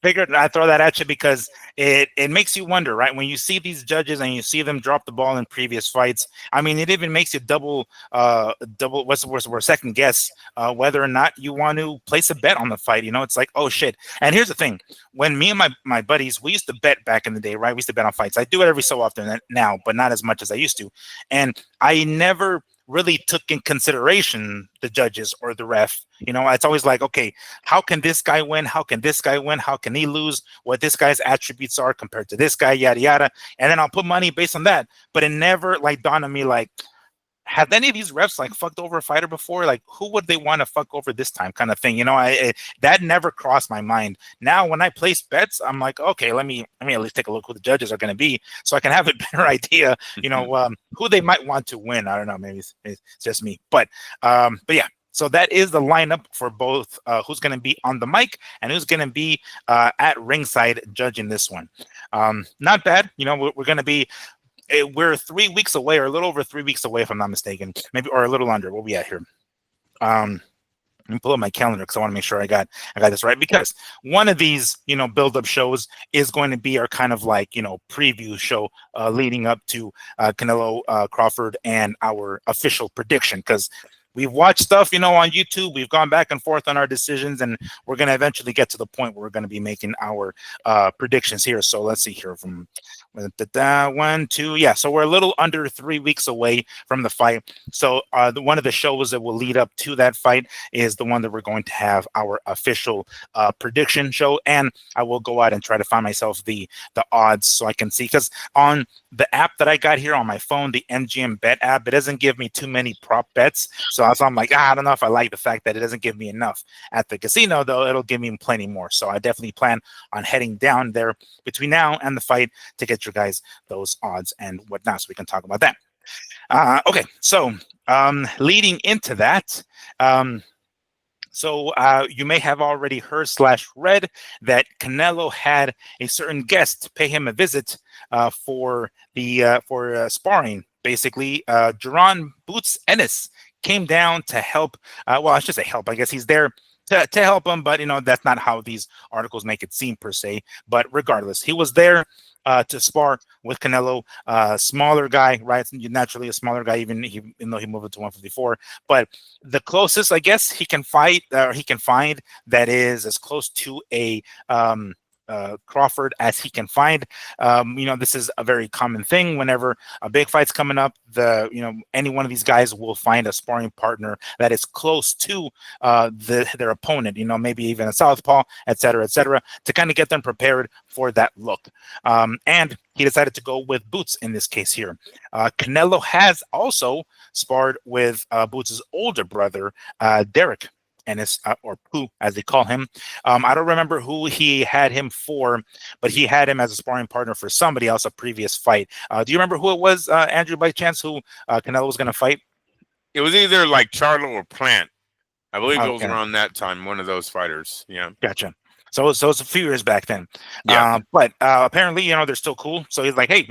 figured I'd throw that at you because it makes you wonder, right? When you see these judges and you see them drop the ball in previous fights, I mean, it even makes you double what's the word, second guess whether or not you want to place a bet on the fight. You know, it's like, oh shit. And here's the thing: when me and my buddies, we used to bet back in the day, right? We used to bet on fights. I do it every so often now, but not as much as I used to. And I never really took in consideration the judges or the ref. You know, it's always like, okay, how can this guy win? How can this guy win? How can he lose? What this guy's attributes are compared to this guy, yada, yada. And then I'll put money based on that. But it never like dawned on me like, have any of these refs like fucked over a fighter before? Like, who would they want to fuck over this time, kind of thing? You know, that never crossed my mind. Now, when I place bets, I'm like, okay, let me at least take a look who the judges are going to be, so I can have a better idea. You know, who they might want to win. I don't know, maybe it's just me, but yeah. So that is the lineup for both who's going to be on the mic and who's going to be at ringside judging this one. Not bad. You know, we're going to be. We're 3 weeks away, or a little over 3 weeks away, if I'm not mistaken, maybe, or a little under. What we at here? Let me pull up my calendar because I want to make sure I got this right. Because one of these, you know, build-up shows is going to be our kind of like, you know, preview show leading up to Canelo Crawford and our official prediction. Because we've watched stuff, you know, on YouTube. We've gone back and forth on our decisions, and we're going to eventually get to the point where we're going to be making our predictions here. So let's see here from 1, 2. Yeah, so we're a little under 3 weeks away from the fight. So one of the shows that will lead up to that fight is the one that we're going to have our official prediction show. And I will go out and try to find myself the odds so I can see, because on the app that I got here on my phone, the MGM Bet app, it doesn't give me too many prop bets. So I'm like, I don't know if I like the fact that it doesn't give me enough. At the casino, though, it'll give me plenty more. So I definitely plan on heading down there between now and the fight to get you guys those odds and whatnot, so we can talk about that. Okay, so leading into that, so you may have already heard / read that Canelo had a certain guest pay him a visit for sparring. Basically, Jerron Boots Ennis came down to help. Well, I should say help. I guess he's there to help him, but you know, that's not how these articles make it seem per se. But regardless, he was there to spar with Canelo. Smaller guy, right? Naturally a smaller guy, even though he moved up to 154. But the closest, I guess, he can fight, or he can find, that is as close to a Crawford as he can find. You know, this is a very common thing whenever a big fight's coming up. Any one of these guys will find a sparring partner that is close to their opponent. You know, maybe even a southpaw, et cetera, to kind of get them prepared for that look. And he decided to go with Boots in this case here. Canelo has also sparred with Boots' older brother, Derek. Ennis, or Pooh, as they call him. I don't remember who he had him for, but he had him as a sparring partner for somebody else a previous fight. Do you remember who it was, Andrew, by chance, who Canelo was going to fight? It was either like Charlo or Plant. I believe it was Okay. around that time. One of those fighters. Yeah. Gotcha. So it's a few years back then. Yeah. But apparently, they're still cool. So he's like, hey,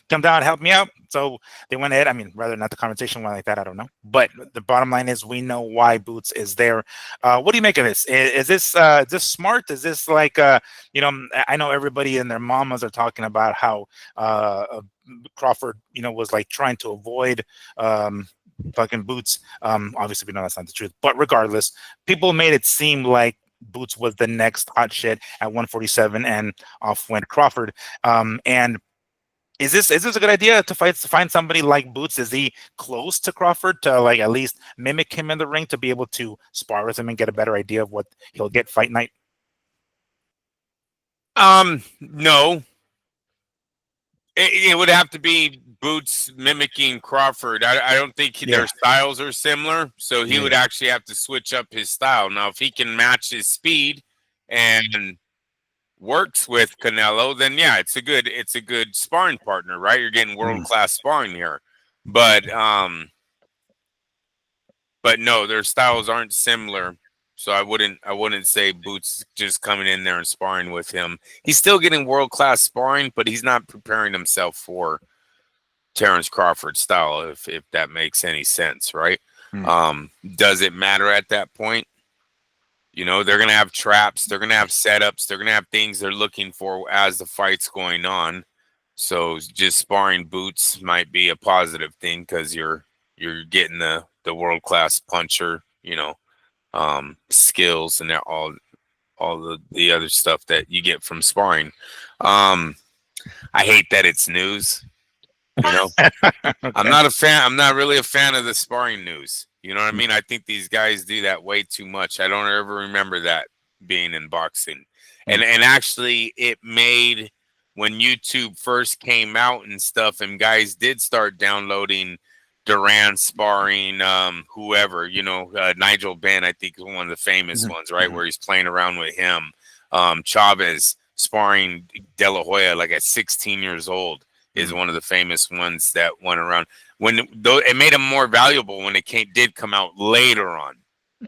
come down, help me out. So they went ahead. I mean, rather not the conversation went like that, I don't know. But the bottom line is, we know why Boots is there. What do you make of this? Is this smart? Is this like, I know everybody and their mamas are talking about how Crawford, was like trying to avoid fucking Boots. Obviously, we know that's not the truth. But regardless, people made it seem like Boots was the next hot shit at 147, and off went Crawford. And is this a good idea to find somebody like Boots? Is he close to Crawford to like at least mimic him in the ring to be able to spar with him and get a better idea of what he'll get fight night? No. It would have to be Boots mimicking Crawford. I don't think their styles are similar, so he would actually have to switch up his style. Now, if he can match his speed and works with Canelo, then yeah, it's a good sparring partner, right? You're getting world class sparring here, but no, their styles aren't similar. So I wouldn't say Boots just coming in there and sparring with him. He's still getting world class sparring, but he's not preparing himself for Terrence Crawford style, if that makes any sense, right? Does it matter at that point? They're gonna have traps, they're gonna have setups, they're gonna have things they're looking for as the fight's going on. So just sparring Boots might be a positive thing because you're getting the world class puncher, skills and all the other stuff that you get from sparring. I hate that it's news. Okay. I'm not a fan. I'm not really a fan of the sparring news. You know what I mean? I think these guys do that way too much. I don't ever remember that being in boxing. And actually, it made, when YouTube first came out and stuff, and guys did start downloading Duran sparring, whoever, Nigel Benn, I think, is one of the famous ones, right? Where he's playing around with him. Chavez sparring De La Hoya, like at 16 years old, is one of the famous ones that went around. It made them more valuable when it did come out later on.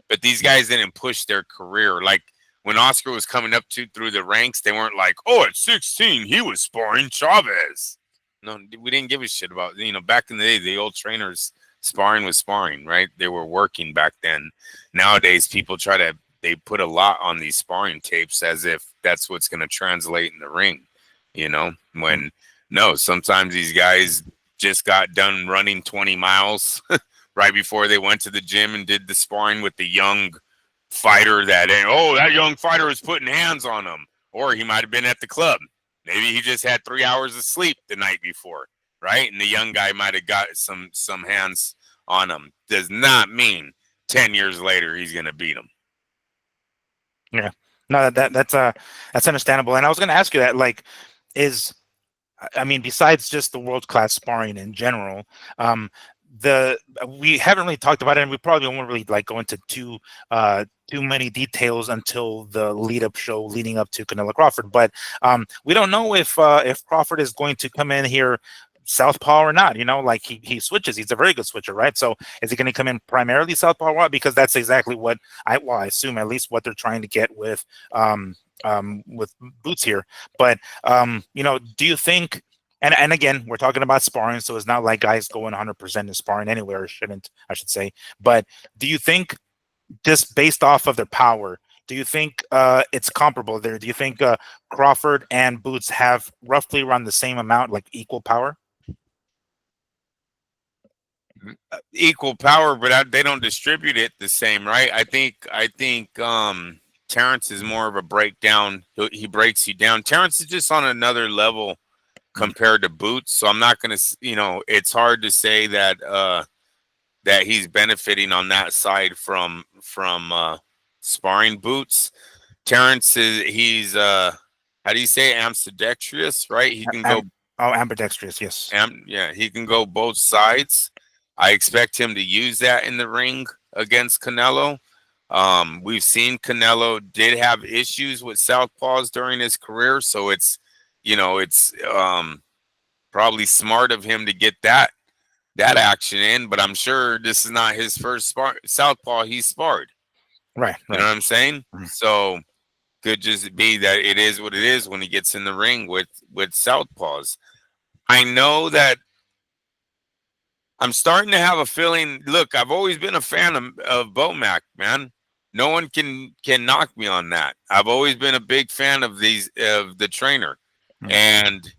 But these guys didn't push their career. Like when Oscar was coming up through the ranks, they weren't like, oh, at 16, he was sparring Chavez. No, we didn't give a shit about, back in the day, the old trainers, sparring was sparring, right? They were working back then. Nowadays, people they put a lot on these sparring tapes as if that's what's going to translate in the ring, when no, sometimes these guys just got done running 20 miles right before they went to the gym and did the sparring with the young fighter that young fighter was putting hands on him, or he might have been at the club. Maybe he just had 3 hours of sleep the night before, right? And the young guy might have got some hands on him. Does not mean 10 years later he's going to beat him. Yeah. No, that's understandable. And I was going to ask you that, like, besides just the world-class sparring in general, we haven't really talked about it, and we probably won't really like go into too many details until the lead-up show leading up to Canelo Crawford. But we don't know if Crawford is going to come in here southpaw or not. Like he switches. He's a very good switcher, right? So is he going to come in primarily southpaw? Because that's exactly what I assume, at least what they're trying to get with Boots here. But do you think? And again, we're talking about sparring, so it's not like guys going 100% in sparring anywhere, or shouldn't, I should say. But do you think, just based off of their power, do you think it's comparable there? Do you think Crawford and Boots have roughly around the same amount, like equal power? Equal power, but they don't distribute it the same, right? I think Terrence is more of a breakdown. He breaks you down. Terrence is just on another level compared to Boots, so I'm not gonna, it's hard to say that that he's benefiting on that side from sparring Boots. Terrence he's how do you say, ambidextrous, right? He can go ambidextrous, yes. Yeah, he can go both sides. I expect him to use that in the ring against Canelo. We've seen Canelo did have issues with southpaws during his career, so it's probably smart of him to get that action in. But I'm sure this is not his first southpaw he's sparred. Right, You know right. what I'm saying? Mhm. So could just be that it is what it is when he gets in the ring with southpaws. I know that I'm starting to have a feeling. Look, I've always been a fan of Bomac, man. No one can knock me on that. I've always been a big fan of the trainer, Mm. and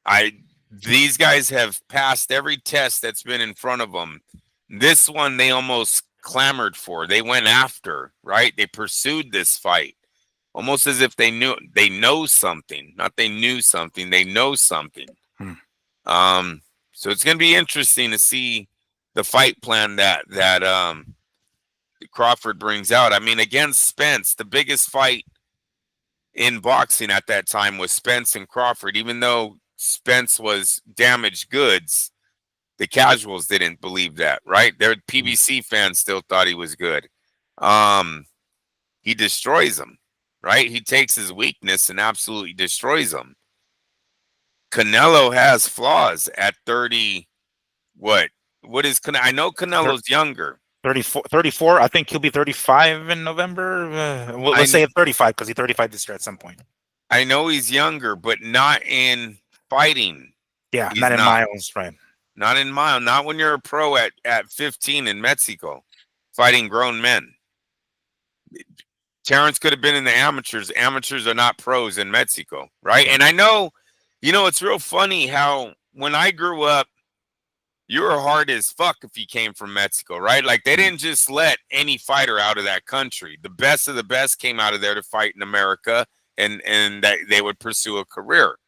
I these guys have passed every test that's been in front of them. This one they almost clamored for. They went after, right? They pursued this fight almost as if they know something. Not they knew something, they know something. Mm. Um, so it's going to be interesting to see the fight plan that Crawford brings out. I mean, against Spence, the biggest fight in boxing at that time was Spence and Crawford. Even though Spence was damaged goods, the casuals didn't believe that, right? Their Mm. PBC fans still thought he was good. Um, he destroys them, right? He takes his weakness and absolutely destroys them. Canelo has flaws at 30. What? What is Canelo? I know Thir- Canelo's younger. 34, 34. I think he'll be 35 in November. Let's I say at 35 because he 35 this year at some point. I know he's younger, but not in fighting. Yeah, He's not in not. miles, right? Not in mile. Not when you're a pro at 15 in Mexico, fighting grown men. Terrence could have been in the amateurs. Amateurs are not pros in Mexico, right? Right. And I know, it's real funny how when I grew up, you were hard as fuck if you came from Mexico, right? Like they Mm. didn't just let any fighter out of that country. The best of the best came out of there to fight in America, and that they would pursue a career.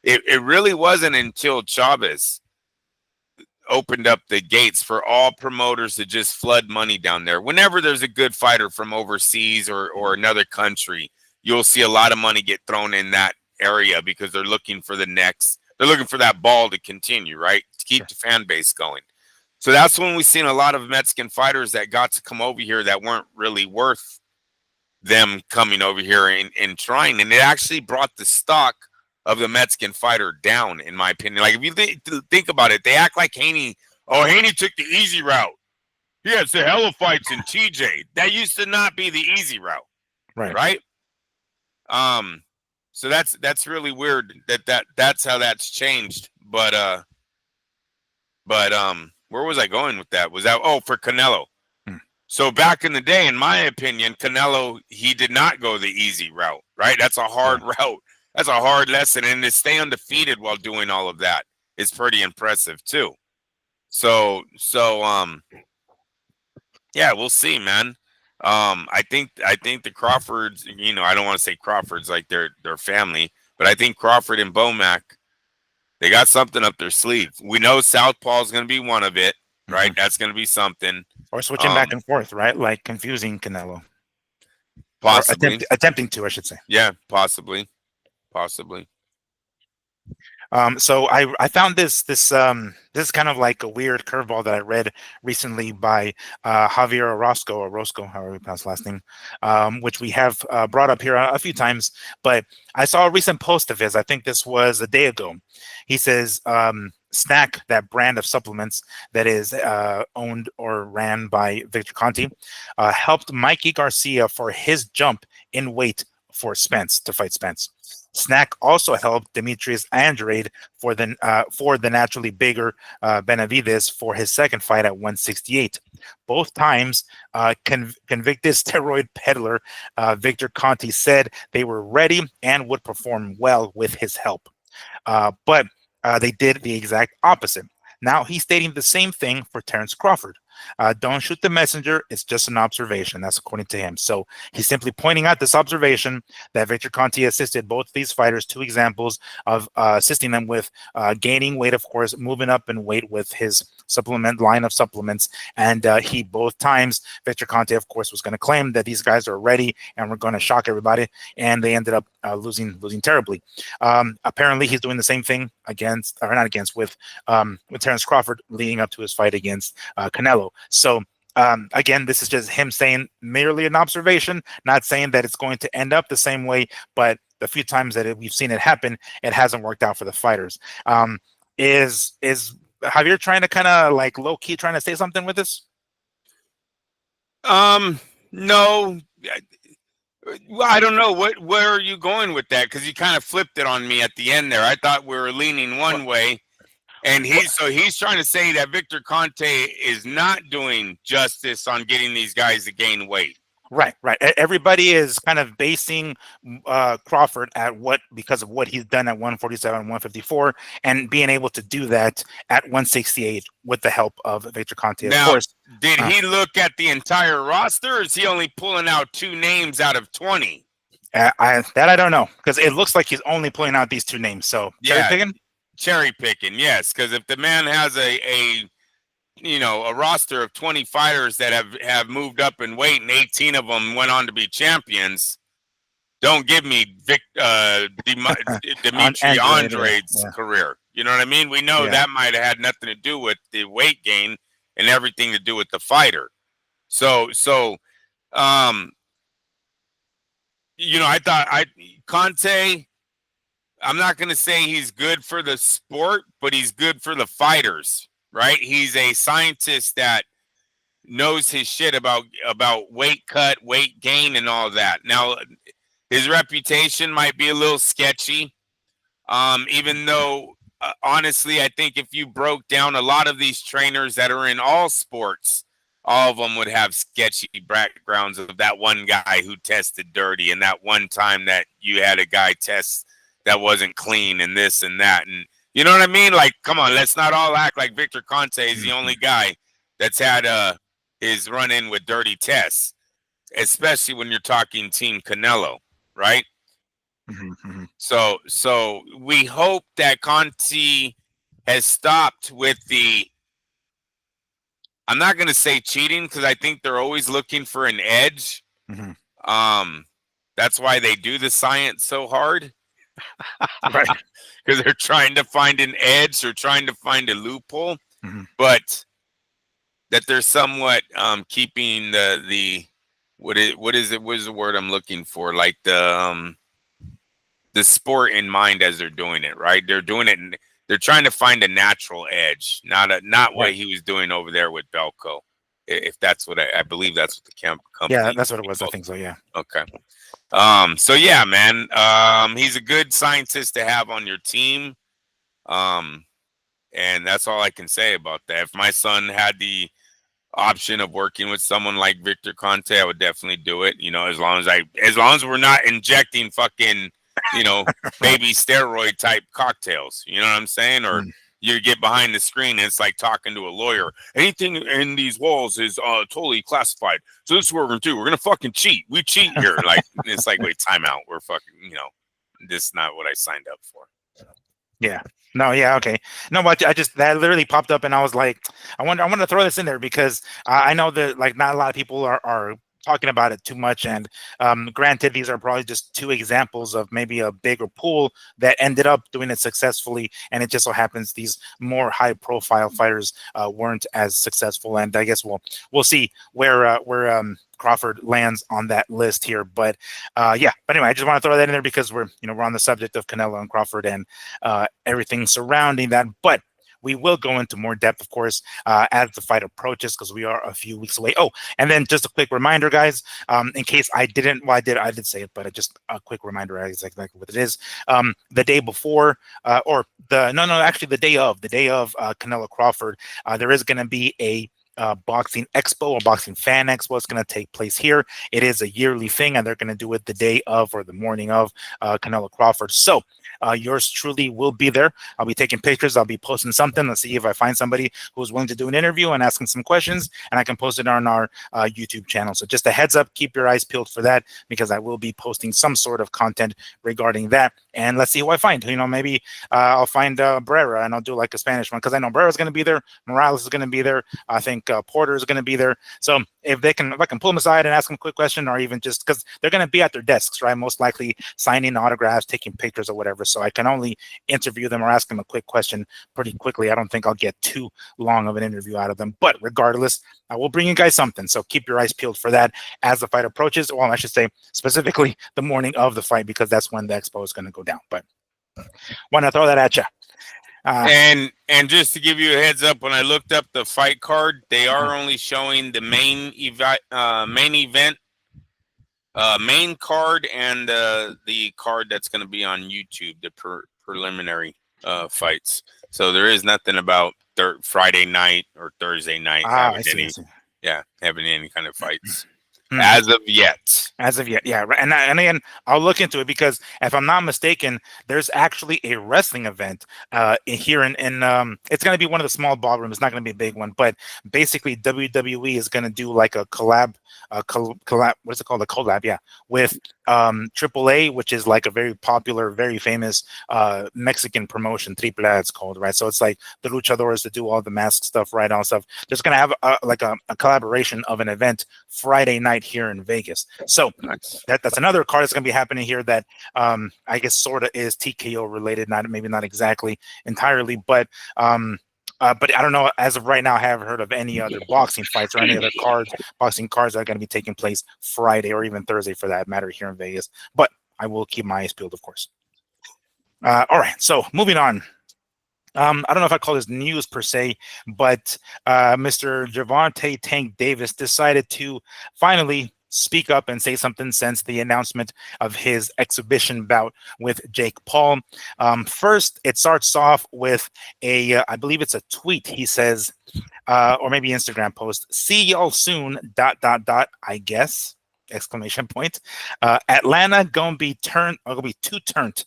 It really wasn't until Chavez opened up the gates for all promoters to just flood money down there. Whenever there's a good fighter from overseas or another country, you'll see a lot of money get thrown in that area because they're looking for that ball to continue, right? To keep Sure. the fan base going. So that's when we've seen a lot of Mexican fighters that got to come over here that weren't really worth them coming over here and trying. And it actually brought the stock of the Mexican fighter down, in my opinion. Like, if you think about it, they act like Haney. Oh, Haney took the easy route. He has the hella fights in TJ. That used to not be the easy route, Right. right? Um, so that's really weird that's how that's changed. But where was I going with that? Was that for Canelo? Mm. So back in the day, in my opinion, Canelo, he did not go the easy route, right? That's a hard Right. route. That's a hard lesson. And to stay undefeated while doing all of that is pretty impressive too. So yeah, we'll see, man. I think the Crawfords, I don't want to say Crawfords like their family, but I think Crawford and Bomac, they got something up their sleeve. We know Southpaw is going to be one of it, right? Hmm. That's going to be something. Or switching back Um, and forth, right? Like confusing Canelo, or Possibly. attempting to, I should say. Yeah, possibly. So I found this is kind of like a weird curveball that I read recently by Javier Orozco, however you pronounce his last name, which we have brought up here a few times. But I saw a recent post of his. I think this was a day ago. He says Snack, that brand of supplements that is owned or ran by Victor Conti, helped Mikey Garcia for his jump in weight for Spence to fight Spence. Snack also helped Demetrius Andrade for the naturally bigger Benavides for his second fight at 168. Both times, convicted steroid peddler Victor Conti said they were ready and would perform well with his help. But they did the exact opposite. Now he's stating the same thing for Terence Crawford. Don't shoot the messenger. It's just an observation. That's according to him. So he's simply pointing out this observation that Victor Conti assisted both these fighters, two examples of assisting them with gaining weight, of course, moving up in weight with his supplement line of supplements. And he both times, Victor Conti, of course, was going to claim that these guys are ready and we're going to shock everybody. And they ended up losing terribly. Apparently, he's doing the same thing with Terence Crawford leading up to his fight against Canelo. So Again, this is just him saying merely an observation, not saying that it's going to end up the same way, but the few times that we've seen it happen, it hasn't worked out for the fighters. Is Javier trying to kind of like low key trying to say something with this? No. Well, I don't know where are you going with that, because you kind of flipped it on me at the end there. I thought we were leaning one way, and he's trying to say that Victor Conte is not doing justice on getting these guys to gain weight. Right. Everybody is kind of basing Crawford at because of what he's done at 147, 154, and being able to do that at 168 with the help of Victor Conte. Of course, did he look at the entire roster, or is he only pulling out 2 names out of 20? I don't know, because it looks like he's only pulling out these 2 names. So cherry picking, yes. Because if the man has a roster of 20 fighters that have moved up in weight, and 18 of them went on to be champions, don't give me Dimitri Andre's career. You know what I mean? We know that might have had nothing to do with the weight gain and everything to do with the fighter. So I thought Conte, I'm not going to say he's good for the sport, but he's good for the fighters. Right, he's a scientist that knows his shit about weight cut, weight gain, and all that. Now, his reputation might be a little sketchy, even though, honestly, I think if you broke down a lot of these trainers that are in all sports, all of them would have sketchy backgrounds of that one guy who tested dirty, and that one time that you had a guy test that wasn't clean, and this and that, and you know what I mean? Like, come on, let's not all act like Victor Conte is the only guy that's had his run-in with dirty tests, especially when you're talking Team Canelo, right? Mm-hmm. So we hope that Conte has stopped with I'm not going to say cheating, because I think they're always looking for an edge. Mm-hmm. That's why they do the science so hard. Right. Because they're trying to find an edge, or trying to find a loophole, but that they're somewhat keeping what is the word I'm looking for? Like the sport in mind as they're doing it, right? They're doing it, and they're trying to find a natural edge, not what he was doing over there with Belko. If that's what I believe, that's what the company. Yeah, that's what it was. I think so. Yeah. Okay. So yeah, man, he's a good scientist to have on your team. And that's all I can say about that. If my son had the option of working with someone like Victor Conte, I would definitely do it. As long as we're not injecting fucking, baby steroid type cocktails, you know what I'm saying? Or you get behind the screen and it's like talking to a lawyer. Anything in these walls is totally classified. So this is what we're gonna do. We're gonna fucking cheat. We cheat here. Like, it's like, wait, time out. We're fucking, this is not what I signed up for. Yeah. No, yeah, okay. No, but that literally popped up, and I was like, I want to throw this in there because I know that like not a lot of people are talking about it too much, and granted, these are probably just 2 examples of maybe a bigger pool that ended up doing it successfully, and it just so happens these more high profile fighters weren't as successful, and I guess we'll see where Crawford lands on that list here. But yeah, but anyway, I just want to throw that in there because we're on the subject of Canelo and Crawford and everything surrounding that. But we will go into more depth, of course, as the fight approaches, because we are a few weeks away. Oh, and then just a quick reminder, guys, in case I didn't, well, I did say it, but just a quick reminder, exactly what it is. The day before, actually the day of Canelo Crawford, there is going to be a boxing expo, a boxing fan expo. It's going to take place here. It is a yearly thing, and they're going to do it the day of or the morning of Canelo Crawford. So yours truly will be there. I'll be taking pictures. I'll be posting something. Let's see if I find somebody who's willing to do an interview and asking some questions, and I can post it on our YouTube channel. So just a heads up, keep your eyes peeled for that, because I will be posting some sort of content regarding that. And let's see who I find. Maybe I'll find Brera, and I'll do like a Spanish one, because I know Brera's going to be there. Morales is going to be there. I think think Porter is going to be there. So if I can pull them aside and ask them a quick question, or even just because they're going to be at their desks, right? Most likely signing autographs, taking pictures or whatever. So I can only interview them or ask them a quick question pretty quickly. I don't think I'll get too long of an interview out of them. But regardless, I will bring you guys something. So keep your eyes peeled for that as the fight approaches. Well, I should say specifically the morning of the fight, because that's when the expo is going to go down. But want to throw that at you. And just to give you a heads up, when I looked up the fight card, they are only showing the main event, main card, and the card that's going to be on YouTube, the preliminary fights. So there is nothing about Friday night or Thursday night having any kind of fights. As of yet. Yeah. And again, I'll look into it, because if I'm not mistaken, there's actually a wrestling event here in it's going to be one of the small ballrooms. It's not going to be a big one, but basically WWE is going to do like a collab. What is it called? A collab, yeah, with AAA, which is like a very popular, very famous Mexican promotion. AAA, it's called, right? So it's like the luchadores that do all the mask stuff, right? All stuff. There's going to have a collaboration of an event Friday night here in Vegas. So that's another card that's going to be happening here that I guess sort of is TKO related, maybe not exactly entirely, but I don't know, as of right now, I haven't heard of any other boxing fights or any other boxing cards that are going to be taking place Friday or even Thursday for that matter here in Vegas. But I will keep my eyes peeled, of course. All right, so moving on. I don't know if I call this news per se, but Mr. Gervonta Tank Davis decided to finally speak up and say something since the announcement of his exhibition bout with Jake Paul. First, it starts off with I believe it's a tweet. He says, or maybe Instagram post, "See y'all soon, ... I guess, ! Atlanta gonna be too turned."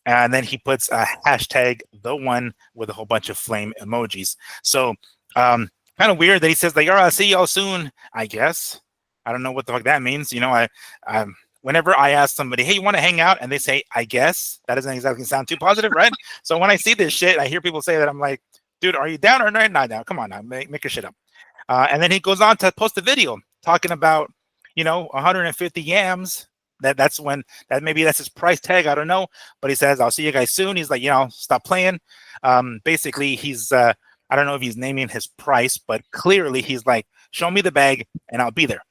And then he puts a hashtag the one with a whole bunch of flame emojis. So kind of weird that he says like, "All right, see y'all soon, I guess." I don't know what the fuck that means. You know, I whenever I ask somebody, "Hey, you want to hang out?" and they say, "I guess," that doesn't exactly sound too positive, right? So when I see this shit, I hear people say that, I'm like, dude, are you down or not down? Come on now, make your shit up. And then he goes on to post a video talking about, 150 yams. That's maybe that's his price tag. I don't know, but he says, "I'll see you guys soon." He's like, stop playing. Basically, he's I don't know if he's naming his price, but clearly he's like, "Show me the bag and I'll be there."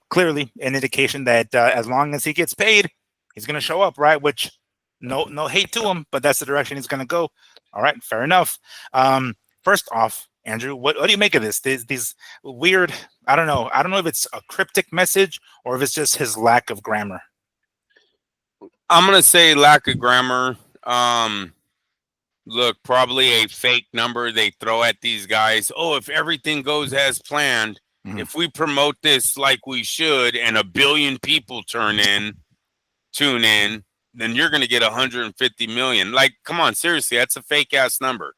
Clearly an indication that as long as he gets paid, he's going to show up, right? Which no hate to him, but that's the direction he's going to go. All right, fair enough. First off, Andrew, what do you make of this? These weird, I don't know if it's a cryptic message or if it's just his lack of grammar. I'm going to say lack of grammar. Look, probably a fake number they throw at these guys. Oh, if everything goes as planned, if we promote this like we should and 1 billion people tune in, then you're going to get 150 million. Like, come on, seriously, that's a fake ass number.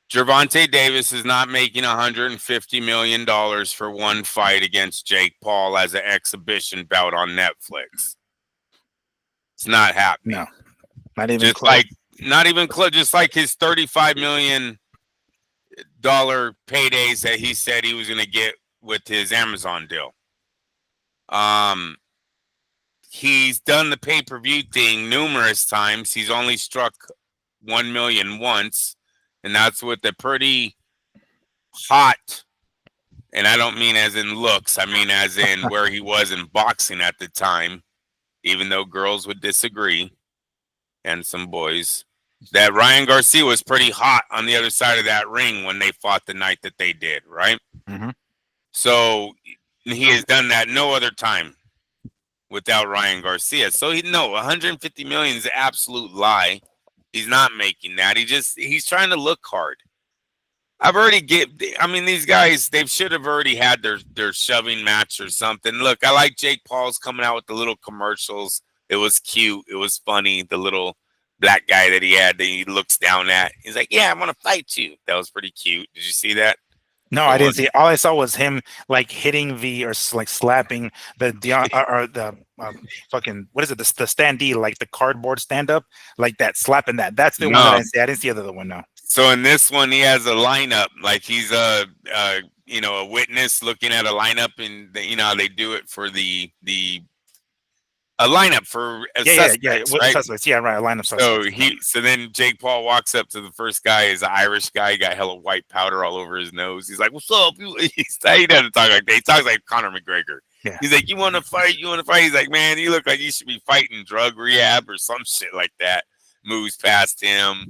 Gervonta Davis is not making $150 million for one fight against Jake Paul as an exhibition bout on Netflix. It's not happening. No, not even just close. Not even close. Just like his $35 million paydays that he said he was going to get with his Amazon deal. He's done the pay-per-view thing numerous times. He's only struck 1 million once, and that's with a pretty hot, and I don't mean as in looks, I mean as in where he was in boxing at the time, even though girls would disagree, and some boys, that Ryan Garcia was pretty hot on the other side of that ring when they fought the night that they did, right? So he has done that no other time without Ryan Garcia. So 150 million is an absolute lie. He's not making that. He's trying to look hard. These guys, they should have already had their shoving match or something. Look, I like Jake Paul's coming out with the little commercials. It was cute. It was funny. The little black guy that he had that he looks down at. He's like, "Yeah, I want to fight you." That was pretty cute. Did you see that? No, I didn't see it. All I saw was him like hitting like slapping the fucking, what is it? The standee, like the cardboard stand up, like that, slapping that. That's the one that I didn't see. I didn't see the other one. No. So in this one, he has a lineup, like he's a witness looking at a lineup, and how they do it for the a lineup for Yeah. suspects, With right? suspects, yeah, right. A line of So suspects. Yeah. then Jake Paul walks up to the first guy. Is an Irish guy. He got hella white powder all over his nose. He's like, "What's up?" He doesn't talk like that. He talks like Conor McGregor. Yeah. He's like, "You want to fight? You want to fight?" He's like, "Man, you look like you should be fighting drug rehab or some shit like that." Moves past him.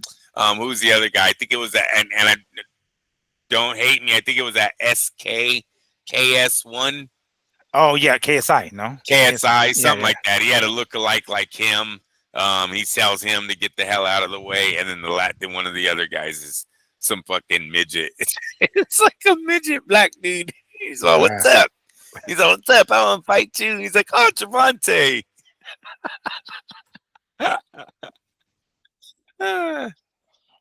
Who's the other guy? I think it was that, and I don't hate me. I think it was that KS1. Oh yeah, KSI. No. KSI, Yeah, something yeah. like that. He had a look-alike like him. He tells him to get the hell out of the way, and then one of the other guys is some fucking midget. It's like a midget black dude. He's like, "What's up?" He's like, "What's up? I want to fight you." He's like, "Oh, Javante."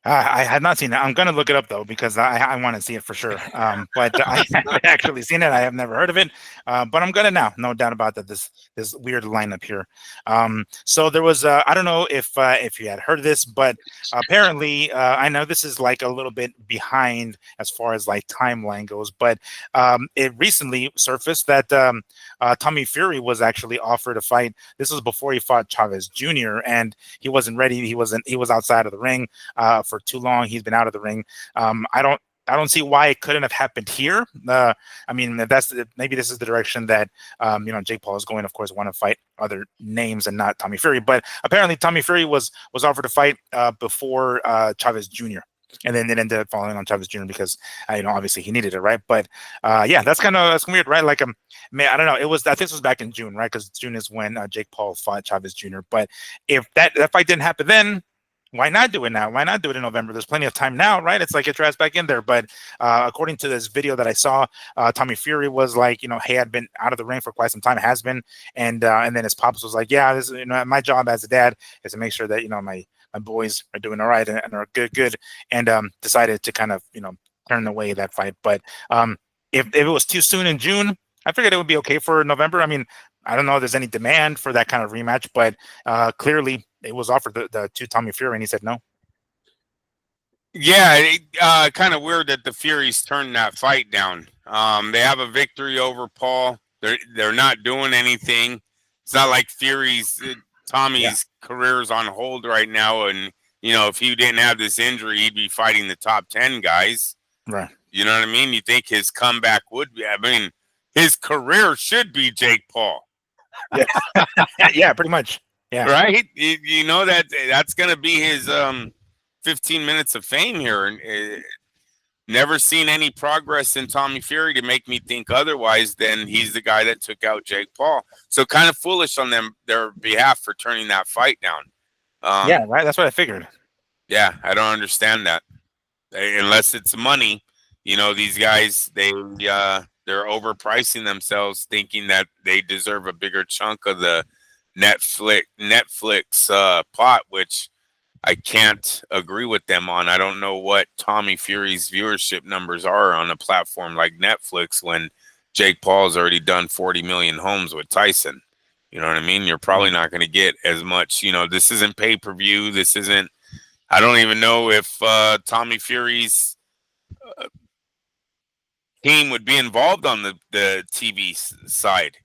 I had not seen it. I'm gonna look it up though because I want to see it for sure. But I haven't actually seen it. I have never heard of it. But I'm gonna now, no doubt about that. This weird lineup here. So there was I don't know if you had heard of this, but apparently I know this is like a little bit behind as far as like timeline goes. But it recently surfaced that Tommy Fury was actually offered a fight. This was before he fought Chavez Jr. and he wasn't ready. He was outside of the ring for too long. He's been out of the ring. I don't see why it couldn't have happened here. I mean, maybe this is the direction that Jake Paul is going. Of course, want to fight other names and not Tommy Fury. But apparently, Tommy Fury was offered a fight before Chavez Jr. And then it ended up falling on Chavez Jr. because obviously he needed it, right? But yeah, that's weird, right? Like man, I don't know. I think this was back in June, right? Because June is when Jake Paul fought Chavez Jr. But if that fight didn't happen then, why not do it now? Why not do it in November? There's plenty of time now, right? It's like get your ass back in there. But according to this video that I saw, Tommy Fury was like, he had been out of the ring for quite some time, has been, and then his pops was like, yeah, this my job as a dad is to make sure that my boys are doing all right and are good, and decided to kind of turn away that fight. But if it was too soon in June, I figured it would be okay for November. I mean, I don't know if there's any demand for that kind of rematch, but clearly it was offered to Tommy Fury, and he said no. Yeah, kind of weird that the Furies turned that fight down. They have a victory over Paul. They're not doing anything. It's not like Tommy's career's on hold right now, and if he didn't have this injury, he'd be fighting the top 10 guys. Right. You know what I mean? You think his comeback would be? I mean, his career should be Jake Paul. Yeah, yeah, pretty much. Yeah. Right? That's going to be his 15 minutes of fame here. And never seen any progress in Tommy Fury to make me think otherwise than he's the guy that took out Jake Paul. So kind of foolish on their behalf for turning that fight down. Yeah, right. That's what I figured. Yeah, I don't understand that. Unless it's money, these guys, they're overpricing themselves, thinking that they deserve a bigger chunk of the Netflix pot, which I can't agree with them on. I don't know what Tommy Fury's viewership numbers are on a platform like Netflix when Jake Paul's already done 40 million homes with Tyson. You know what I mean? You're probably not going to get as much. This isn't pay-per-view. This isn't. I don't even know if Tommy Fury's team would be involved on the TV side,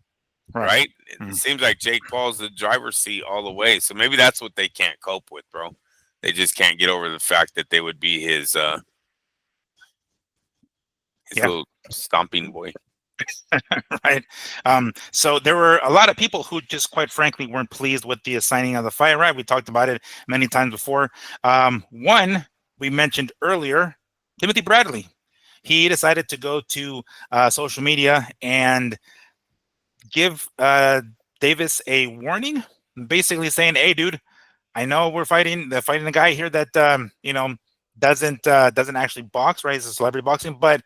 right? It seems like Jake Paul's the driver's seat all the way. So maybe that's what they can't cope with, bro. They just can't get over the fact that they would be his little stomping boy. Right. So there were a lot of people who just quite frankly weren't pleased with the signing of the fight, right? We talked about it many times before. One we mentioned earlier, Timothy Bradley. He decided to go to social media and give Davis a warning, basically saying, "Hey, dude, I know we're fighting a guy here that doesn't actually box, right? He's a celebrity boxing, but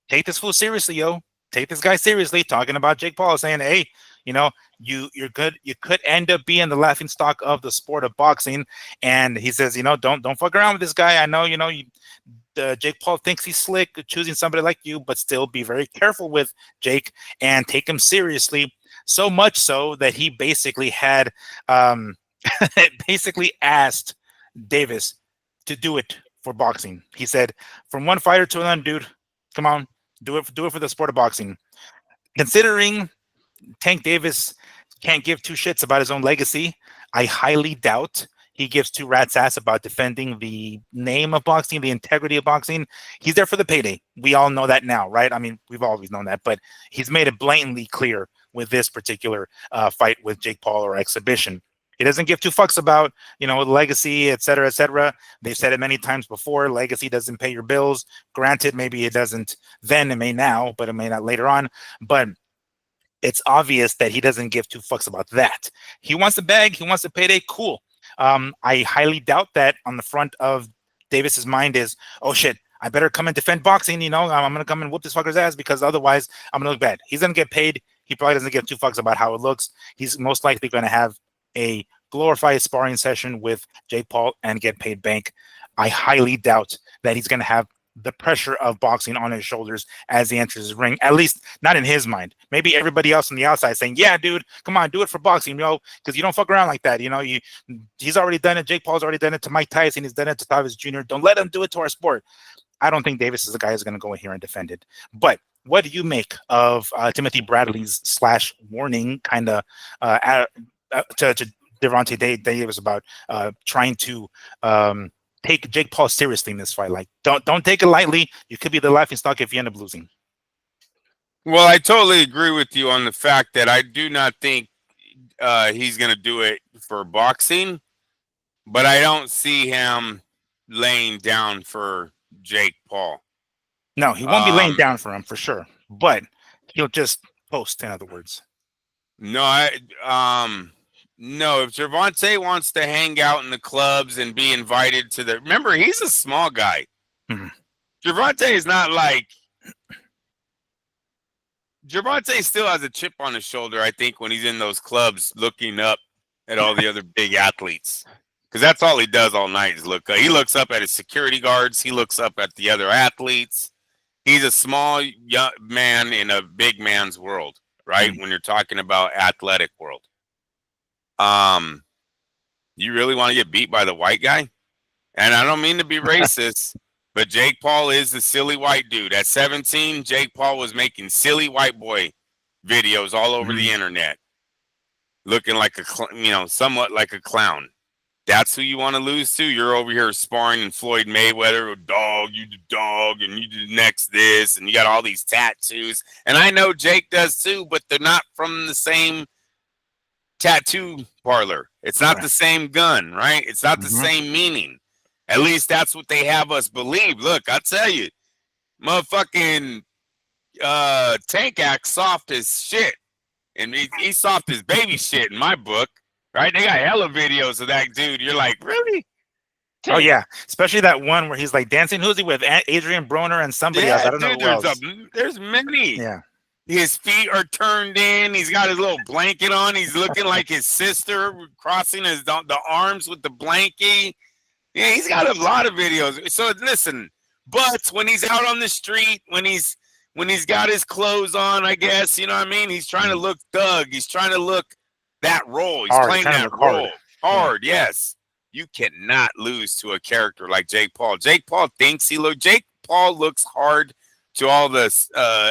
take this fool seriously, yo. Take this guy seriously." Talking about Jake Paul, saying, "Hey, you're good. You could end up being the laughing stock of the sport of boxing." And he says, don't fuck around with this guy. I know, Jake Paul thinks he's slick choosing somebody like you, but still be very careful with Jake and take him seriously. So much so that he basically had basically asked Davis to do it for boxing. He said, from one fighter to another, dude, come on, do it for the sport of boxing. Considering Tank Davis can't give two shits about his own legacy, I highly doubt he gives two rats ass about defending the name of boxing, the integrity of boxing. He's there for the payday. We all know that now, right? I mean, we've always known that, but he's made it blatantly clear with this particular fight with Jake Paul or exhibition. He doesn't give two fucks about, legacy, et cetera, et cetera. They've said it many times before. Legacy doesn't pay your bills. Granted, maybe it doesn't then, it may now, but it may not later on. But it's obvious that he doesn't give two fucks about that. He wants the bag. He wants the payday. Cool. I highly doubt that on the front of Davis's mind is, oh shit, I better come and defend boxing. I'm going to come and whoop this fucker's ass because otherwise I'm going to look bad. He's going to get paid. He probably doesn't give two fucks about how it looks. He's most likely going to have a glorified sparring session with Jake Paul and get paid bank. I highly doubt that he's going to have the pressure of boxing on his shoulders as he enters his ring, at least not in his mind. Maybe everybody else on the outside saying, yeah, dude, come on, do it for boxing, because you don't fuck around like that. He's already done it. Jake Paul's already done it to Mike Tyson. He's done it to Tavis Jr. Don't let him do it to our sport. I don't think Davis is the guy who's going to go in here and defend it. But what do you make of Timothy Bradley's / warning kind of to Devontae Davis about trying to take Jake Paul seriously in this fight? Like, don't take it lightly. You could be the laughing stock if you end up losing. Well, I totally agree with you on the fact that I do not think he's going to do it for boxing, but I don't see him laying down for Jake Paul. No, he won't be laying down for him for sure, but he'll just post, in other words. No, no, if Gervonta wants to hang out in the clubs and be invited to remember, he's a small guy. Mm-hmm. Gervonta is not like, Gervonta still has a chip on his shoulder, I think, when he's in those clubs looking up at all the other big athletes. Because that's all he does all night is look. He looks up at his security guards. He looks up at the other athletes. He's a small young man in a big man's world, right? Mm-hmm. When you're talking about athletic world. You really want to get beat by the white guy? And I don't mean to be racist, but Jake Paul is the silly white dude. At 17, Jake Paul was making silly white boy videos all over the internet, looking like somewhat like a clown. That's who you want to lose to? You're over here sparring and Floyd Mayweather, dog, you the dog, and you do next this, and you got all these tattoos. And I know Jake does too, but they're not from the same tattoo parlor. It's not the same gun, right? It's not the same meaning. At least that's what they have us believe. Look, I'll tell you, motherfucking Tank acts soft as shit. And he's soft as baby shit in my book, right? They got hella videos of that dude. You're like, really? Oh, yeah. Especially that one where he's like dancing. Who's he with? Adrian Broner and somebody else. I don't know who else. There's many. Yeah. His feet are turned in. He's got his little blanket on. He's looking like his sister, crossing the arms with the blankie. Yeah, he's got a lot of videos. So listen, but when he's out on the street, when he's got his clothes on, I guess, you know what I mean? He's trying to look thug. He's trying to look that role. He's playing that role. Hard, yes. You cannot lose to a character like Jake Paul. Jake Paul Jake Paul looks hard to all the,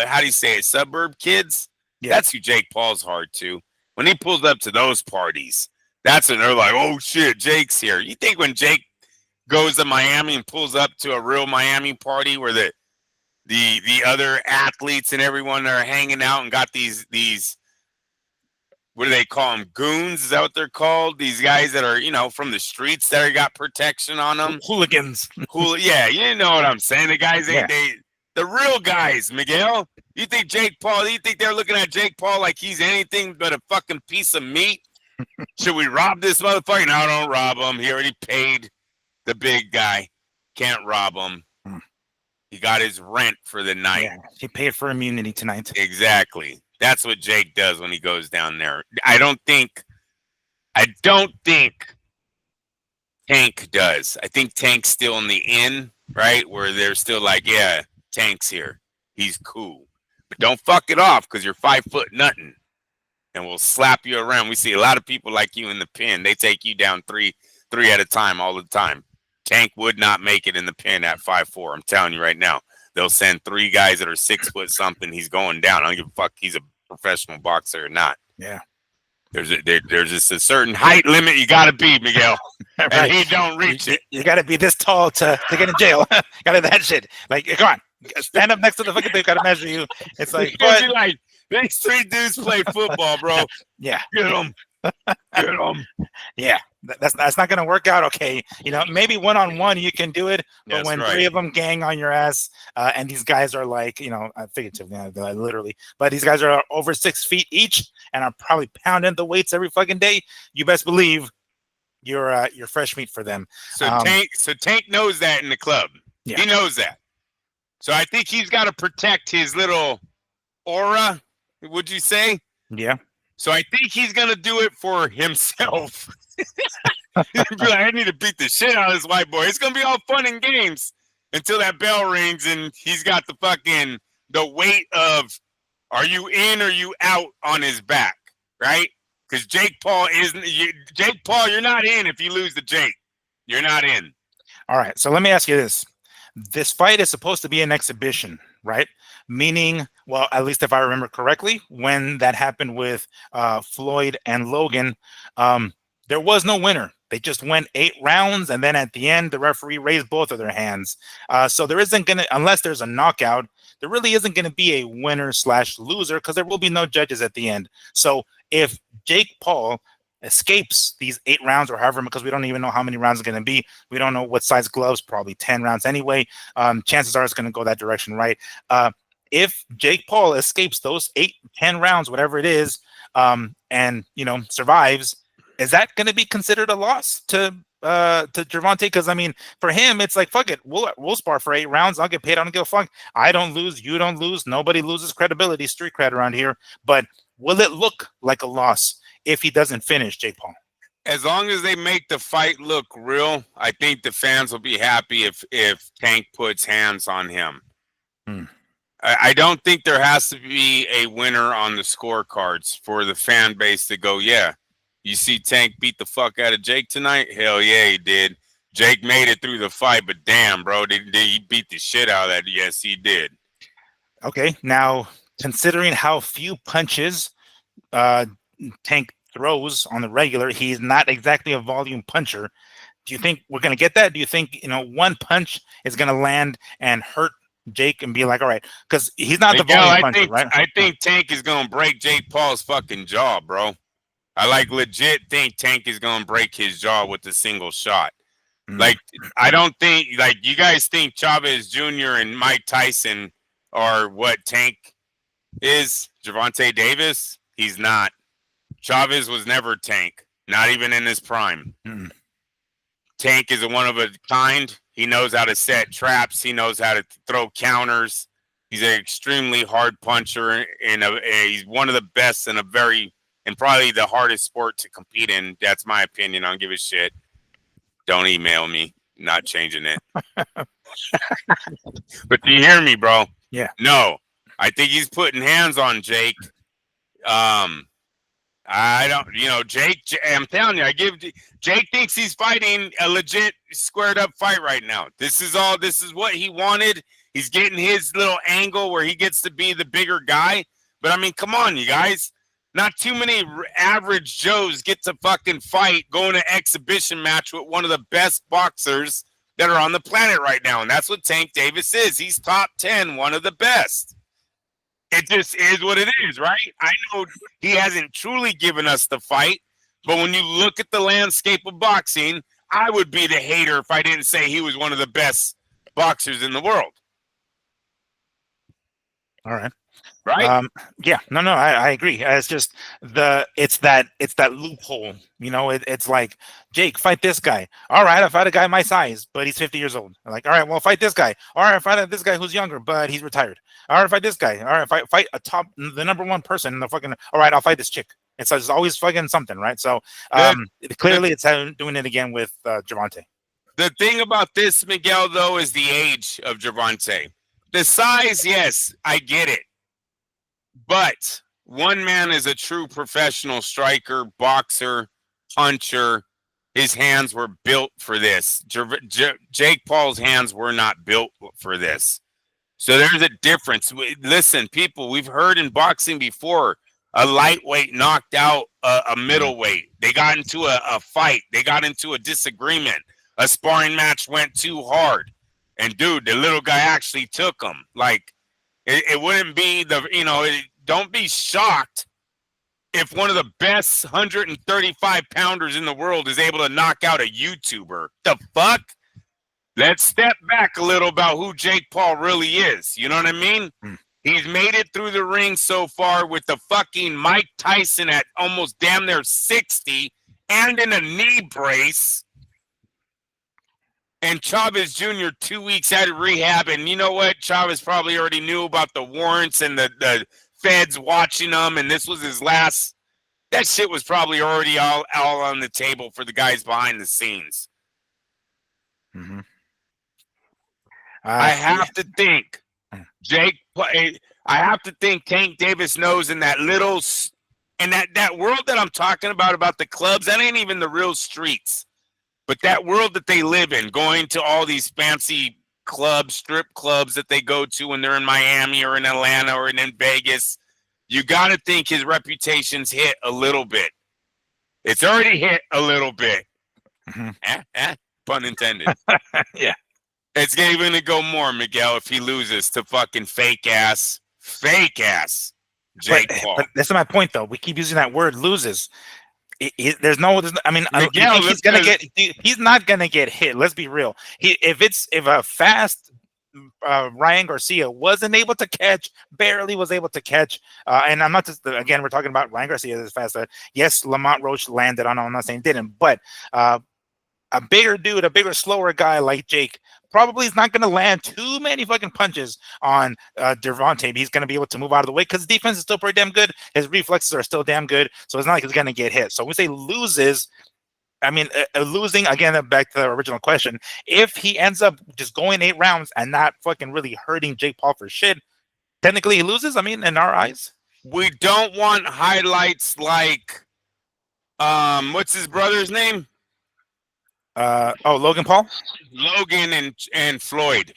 how do you say it, suburb kids? Yeah. That's who Jake Paul's hard to. When he pulls up to those parties, that's when they're like, oh, shit, Jake's here. You think when Jake goes to Miami and pulls up to a real Miami party where the other athletes and everyone are hanging out and got these what do they call them? Goons? Is that what they're called? These guys that are, from the streets that are got protection on them. Hooligans. Yeah, you know what I'm saying. The guys, the real guys, Miguel. You think they're looking at Jake Paul like he's anything but a fucking piece of meat? Should we rob this motherfucker? No, don't rob him. He already paid the big guy. Can't rob him. He got his rent for the night. Yeah, he paid for immunity tonight. Exactly. That's what Jake does when he goes down there. I don't think Tank does. I think Tank's still in the inn, right? Where they're still like, yeah, Tank's here. He's cool. But don't fuck it off because you're 5 foot nothing. And we'll slap you around. We see a lot of people like you in the pen. They take you down three at a time all the time. Tank would not make it in the pin at 5'4". I'm telling you right now. They'll send 3 guys that are 6 foot something. He's going down. I don't give a fuck. He's a professional boxer or not. Yeah. There's just a certain height limit you got to be, Miguel, Right. and he don't reach it. You got to be this tall to get in jail. Got to that shit. Like, come on, stand up next to the fucking thing. Got to measure you. It's like, Because you're like, these 3 dudes play football, bro. yeah, Get them. Get them. yeah. That's not gonna work out. Okay, maybe one-on-one you can do it, but That's when right. 3 of them gang on your ass, and these guys are like, figuratively, literally, but these guys are over 6 feet each and are probably pounding the weights every fucking day. You best believe you're fresh meat for them. So Tank knows that in the club. Yeah. He knows that. So I think he's got to protect his little aura. Would you say? Yeah. So I think he's gonna do it for himself. He'll be like, I need to beat the shit out of this white boy. It's gonna be all fun and games until that bell rings and he's got the weight of, are you in or you out on his back, right? Because Jake Paul, you're not in if you lose to Jake. You're not in. All right. So let me ask you this: this fight is supposed to be an exhibition, right? Meaning, well, at least if I remember correctly, when that happened with Floyd and Logan, there was no winner. They just went 8 rounds, and then at the end, the referee raised both of their hands. So there isn't going to, unless there's a knockout, there really isn't going to be a winner/loser because there will be no judges at the end. So if Jake Paul escapes these 8 rounds or however, because we don't even know how many rounds it's going to be. We don't know what size gloves, probably 10 rounds anyway. Chances are it's going to go that direction, right? If Jake Paul escapes those 8, 10 rounds, whatever it is, and survives, is that going to be considered a loss to Gervonta? Because I mean, for him, it's like, fuck it, we'll spar for 8 rounds. I'll get paid. I don't give a fuck. I don't lose. You don't lose. Nobody loses credibility, street cred around here. But will it look like a loss if he doesn't finish Jake Paul? As long as they make the fight look real, I think the fans will be happy if Tank puts hands on him. I don't think there has to be a winner on the scorecards for the fan base to go, yeah, you see Tank beat the fuck out of Jake tonight? Hell yeah, he did. Jake made it through the fight, but damn, bro, did he beat the shit out of that? Yes, he did. Okay, now, considering how few punches Tank throws on the regular, he's not exactly a volume puncher. Do you think we're going to get that? Do you think, one punch is going to land and hurt Jake and be like, all right, because he's not the volume puncher, right? I think Tank is going to break Jake Paul's fucking jaw, bro. I legit think Tank is going to break his jaw with a single shot. Like, I don't think, you guys think Chavez Jr. and Mike Tyson are what Tank is? Gervonta Davis? He's not. Chavez was never Tank, not even in his prime. Tank is a one of a kind. He knows how to set traps. He knows how to throw counters. He's an extremely hard puncher, and he's one of the best in and probably the hardest sport to compete in. That's my opinion. I don't give a shit. Don't email me. Not changing it. But do you hear me, bro? Yeah. No. I think he's putting hands on Jake. I don't, Jake, I'm telling you, Jake thinks he's fighting a legit squared up fight right now. This is what he wanted. He's getting his little angle where he gets to be the bigger guy. But I mean, come on, you guys. Not too many average Joes get to fucking fight, go in an exhibition match with one of the best boxers that are on the planet right now. And that's what Tank Davis is. He's top 10, one of the best. It just is what it is, right? I know he hasn't truly given us the fight, but when you look at the landscape of boxing, I would be the hater if I didn't say he was one of the best boxers in the world. All right. Right? Yeah, no, I agree. It's just it's that loophole. It's like, Jake, fight this guy. All right, I fight a guy my size, but he's 50 years old. I'm like, all right, well, fight this guy. All right, fight this guy who's younger, but he's retired. All right, fight this guy. All right, fight the number one person in the fucking. All right, I'll fight this chick. It's always fucking something, right? So clearly, it's doing it again with Gervonta. The thing about this, Miguel, though, is the age of Gervonta. The size, yes, I get it. But one man is a true professional striker, boxer, puncher, his hands were built for this. Jake Paul's hands were not built for this. So there's a difference. Listen, people, we've heard in boxing before, a lightweight knocked out a middleweight. They got into a fight. They got into a disagreement. A sparring match went too hard. And, dude, the little guy actually took him. Like, it wouldn't be don't be shocked if one of the best 135 pounders in the world is able to knock out a YouTuber. The fuck? Let's step back a little about who Jake Paul really is. You know what I mean? He's made it through the ring so far with the fucking Mike Tyson at almost damn near 60 and in a knee brace. And Chavez Jr. 2 weeks out of rehab. And you know what? Chavez probably already knew about the warrants and the feds watching him. And this was his last. That shit was probably already all on the table for the guys behind the scenes. Mm-hmm. I have to think I have to think Tank Davis knows in that little, in that world that I'm talking about the clubs, that ain't even the real streets, but that world that they live in, going to all these fancy clubs, strip clubs that they go to when they're in Miami or in Atlanta or in Vegas, you got to think his reputation's hit a little bit. It's already hit a little bit. Mm-hmm. Pun intended. Yeah. It's even going to go more, Miguel, if he loses to fucking fake ass Jake Paul. But that's my point, though. We keep using that word "loses." There's no. I mean, Miguel, he's not gonna get hit. Let's be real. If a fast Ryan Garcia barely was able to catch, and I'm not just again we're talking about Ryan Garcia as fast. Yes, Lamont Roach landed on. I'm not saying didn't, but a bigger dude, a bigger, slower guy like Jake probably is not going to land too many fucking punches on Gervonta. He's going to be able to move out of the way because defense is still pretty damn good. His reflexes are still damn good. So it's not like he's going to get hit. So when we say loses, I mean, losing, again, back to the original question, if he ends up just going 8 rounds and not fucking really hurting Jake Paul for shit, technically he loses, I mean, in our eyes. We don't want highlights like, what's his brother's name? Logan Paul? Logan and Floyd.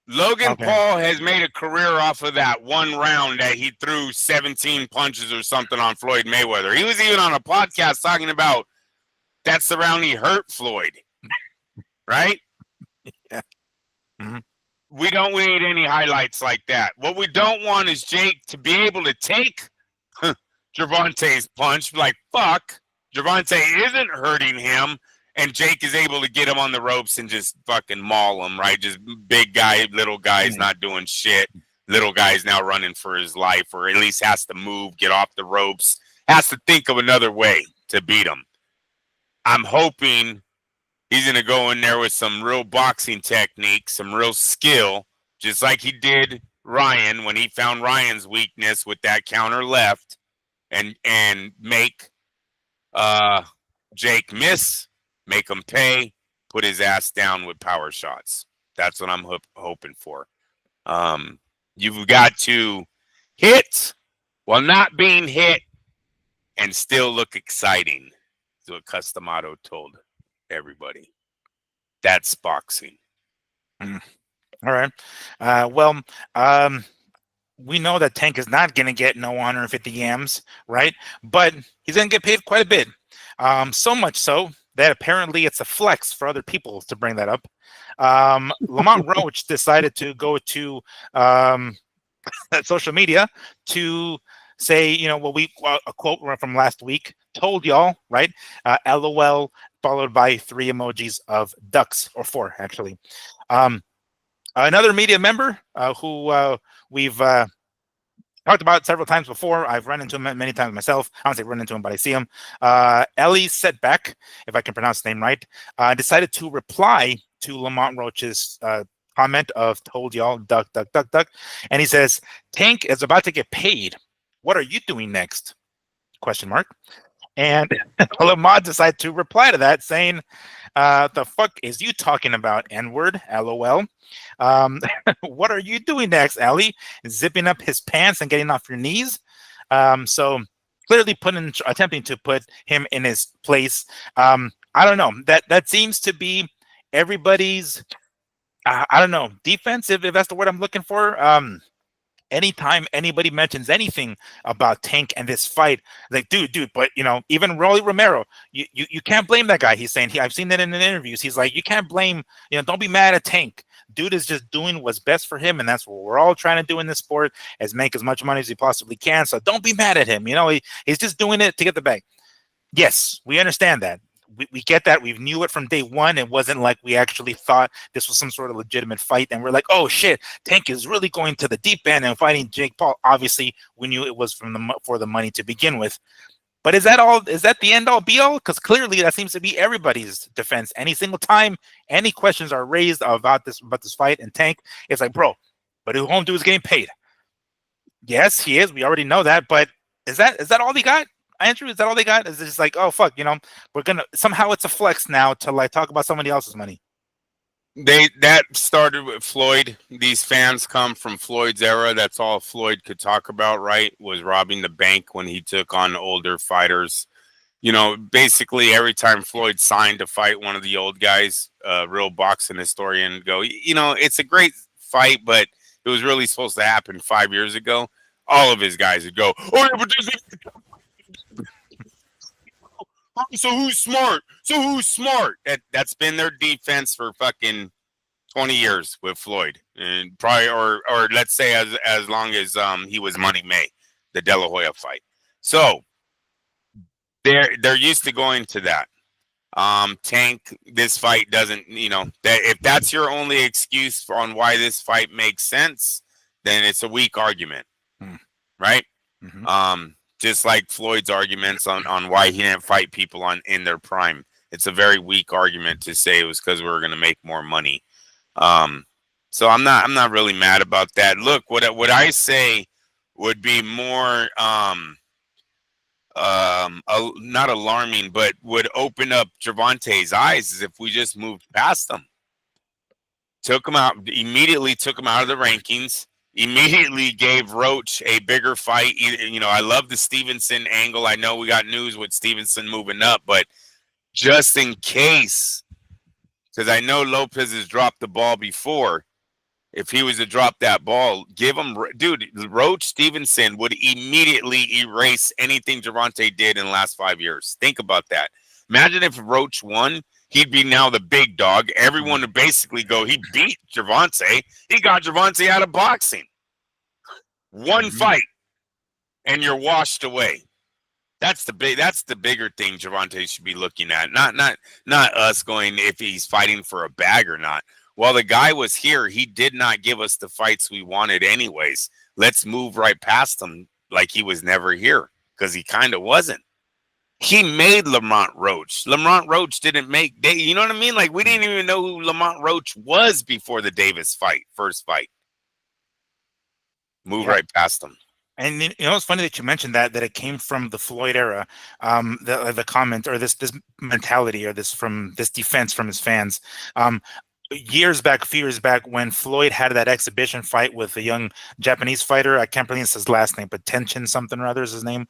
Logan Paul has made a career off of that one round that he threw 17 punches or something on Floyd Mayweather. He was even on a podcast talking about that's the round he hurt Floyd. Right? Yeah. Mm-hmm. We don't need any highlights like that. What we don't want is Jake to be able to take Gervonta's punch. Like, fuck, Gervonta isn't hurting him. And Jake is able to get him on the ropes and just fucking maul him, right? Just big guy, little guy's not doing shit. Little guy's now running for his life, or at least has to move, get off the ropes, has to think of another way to beat him. I'm hoping he's going to go in there with some real boxing technique, some real skill, just like he did Ryan when he found Ryan's weakness with that counter left and make Jake miss. Make him pay, put his ass down with power shots. That's what I'm hoping for. You've got to hit while not being hit and still look exciting. That's what Customato told everybody. That's boxing. All right. We know that Tank is not going to get no 150 yams, right? But he's going to get paid quite a bit. So much so that apparently it's a flex for other people to bring that up. Lamont Roach decided to go to social media to say, a quote from last week, told y'all, right? LOL, followed by 3 emojis of ducks, or 4, actually. Another media member who we've talked about several times before. I've run into him many times myself. I don't say run into him, but I see him. Ellie Setback, if I can pronounce the name right, decided to reply to Lamont Roach's comment of told y'all, duck, duck, duck, duck. And he says, Tank is about to get paid. What are you doing next? ? And Lamont decided to reply to that saying, the fuck is you talking about, N-word? LOL. What are you doing next, Ellie? Zipping up his pants and getting off your knees? So clearly attempting to put him in his place. I don't know. That seems to be everybody's. I don't know, defense, if that's the word I'm looking for. Anytime anybody mentions anything about Tank and this fight, like, dude, but even Rolly Romero, you can't blame that guy. He's saying, I've seen that in interviews. He's like, you can't blame, don't be mad at Tank. Dude is just doing what's best for him, and that's what we're all trying to do in this sport, is make as much money as he possibly can. So don't be mad at him. He's just doing it to get the bag. Yes, we understand that. We get that. We knew it from day one. It wasn't like we actually thought this was some sort of legitimate fight. And we're like, oh shit, Tank is really going to the deep end and fighting Jake Paul. Obviously, we knew it was for the money to begin with. But is that all? Is that the end all be all? Because clearly that seems to be everybody's defense. Any single time any questions are raised about this fight and Tank, it's like, bro, but who home dude is getting paid? Yes, he is. We already know that. But is that all he got? Andrew, is that all they got? Is it just like, oh fuck, we're gonna somehow it's a flex now to like talk about somebody else's money? That started with Floyd. These fans come from Floyd's era. That's all Floyd could talk about, right? Was robbing the bank when he took on older fighters. Basically every time Floyd signed to fight one of the old guys, real boxing historian go, it's a great fight, but it was really supposed to happen 5 years ago. All of his guys would go, oh yeah, but so who's smart? That's been their defense for fucking 20 years with Floyd, and probably, or let's say as long as he was Money May, the De La Hoya fight. So they're used to going to that. Tank, this fight doesn't, that if that's your only excuse on why this fight makes sense, then it's a weak argument, right? Mm-hmm. Just like Floyd's arguments on why he didn't fight people in their prime. It's a very weak argument to say it was because we were going to make more money. So I'm not really mad about that. Look, what I say would be more not alarming, but would open up Gervonta's eyes is if we just moved past them. Immediately took him out of the rankings. Immediately gave Roach a bigger fight. I love the Stevenson angle. I know we got news with Stevenson moving up, but just in case, because I know Lopez has dropped the ball before. If he was to drop that ball, give him, dude, Roach Stevenson would immediately erase anything Gervonta did in the last 5 years. Think about that. Imagine if Roach won. He'd be now the big dog. Everyone would basically go, he beat Gervonta. He got Gervonta out of boxing. One fight, and you're washed away. That's the bigger thing Gervonta should be looking at. Not us going if he's fighting for a bag or not. While the guy was here, he did not give us the fights we wanted anyways. Let's move right past him like he was never here, because he kind of wasn't. He made Lamont Roach. Lamont Roach didn't make, you know what I mean? Like, we didn't even know who Lamont Roach was before the Davis first fight. Move right past him. And it's funny that you mentioned that it came from the Floyd era, the comment or this mentality or this defense from his fans. A few years back, when Floyd had that exhibition fight with a young Japanese fighter, I can't pronounce his last name, but Tenchin something or other is his name.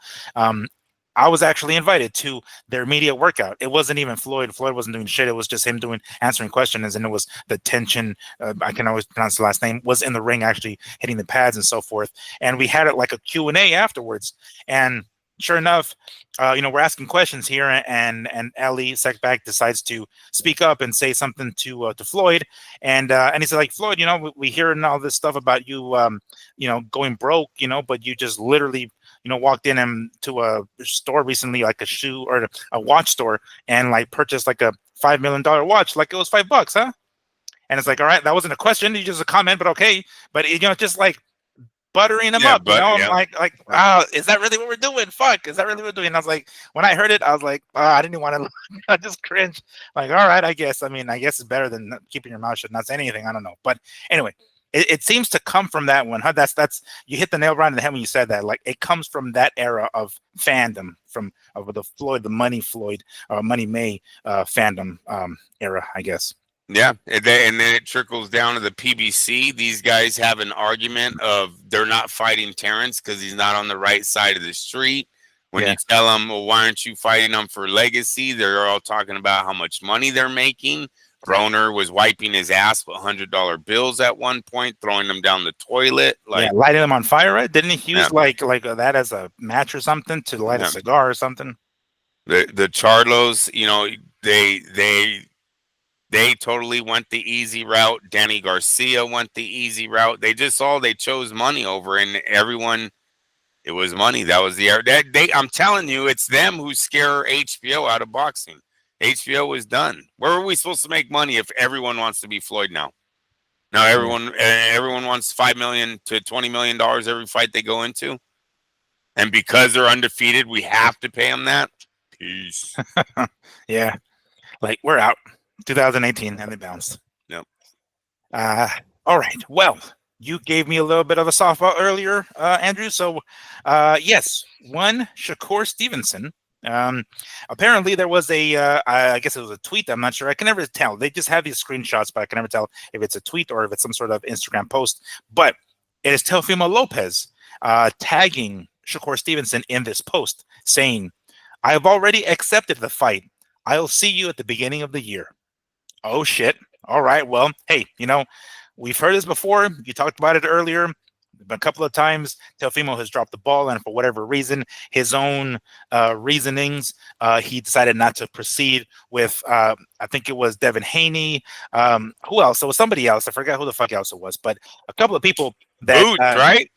I was actually invited to their media workout. It wasn't even Floyd. Floyd wasn't doing shit. It was just him answering questions, and it was the Tenchin. I can always pronounce the last name. Was in the ring actually hitting the pads and so forth. And we had it like a Q&A afterwards. And sure enough, we're asking questions here, and Ali Sekbak decides to speak up and say something to Floyd, and he said, like, Floyd, we hear all this stuff about you, going broke, but you just literally, walked into a store recently, like a shoe or a watch store, and like purchased like a $5 million watch, like it was $5, huh? And it's like, all right, that wasn't a question, you just a comment, but okay, but just like buttering him up, I'm like, is that really what we're doing? Fuck, is that really what we're doing? And I was like, when I heard it, I was like, I didn't want to. I just cringed. Like, all right, I guess. I mean, I guess it's better than keeping your mouth shut, not saying anything. I don't know, but anyway, it seems to come from that one. Huh? That's you hit the nail right on the head when you said that. Like, it comes from that era of fandom, of the Floyd, the Money Floyd, Money May fandom era, I guess. Yeah, and then it trickles down to the PBC. These guys have an argument of they're not fighting Terrence because he's not on the right side of the street. When you tell them, well, why aren't you fighting them for legacy? They're all talking about how much money they're making. Broner was wiping his ass with $100 bills at one point, throwing them down the toilet. Like, lighting them on fire, right? Didn't he use Yeah. like that as a match or something to light a cigar or something? The Charlos, they totally went the easy route. Danny Garcia went the easy route. They chose money over, and everyone. It was money. That was the I'm telling you, it's them who scare HBO out of boxing. HBO was done. Where are we supposed to make money if everyone wants to be Floyd now? Now everyone wants $5 million to $20 million every fight they go into, and because they're undefeated, we have to pay them that. Peace. Yeah, like we're out. 2018, and they bounced. Yep. All right. Well, you gave me a little bit of a softball earlier, Andrew. So, yes, one Shakur Stevenson. Apparently, there was I guess it was a tweet. I'm not sure. I can never tell. They just have these screenshots, but I can never tell if it's a tweet or if it's some sort of Instagram post. But it is Teofimo Lopez tagging Shakur Stevenson in this post, saying, "I have already accepted the fight. I'll see you at the beginning of the year." Oh, shit. All right. Well, hey, we've heard this before. You talked about it earlier. A couple of times, Teofimo has dropped the ball, and for whatever reason, his own reasonings, he decided not to proceed with, I think it was Devin Haney. Who else? It was somebody else. I forgot who the fuck else it was, but a couple of people that... Boots, right?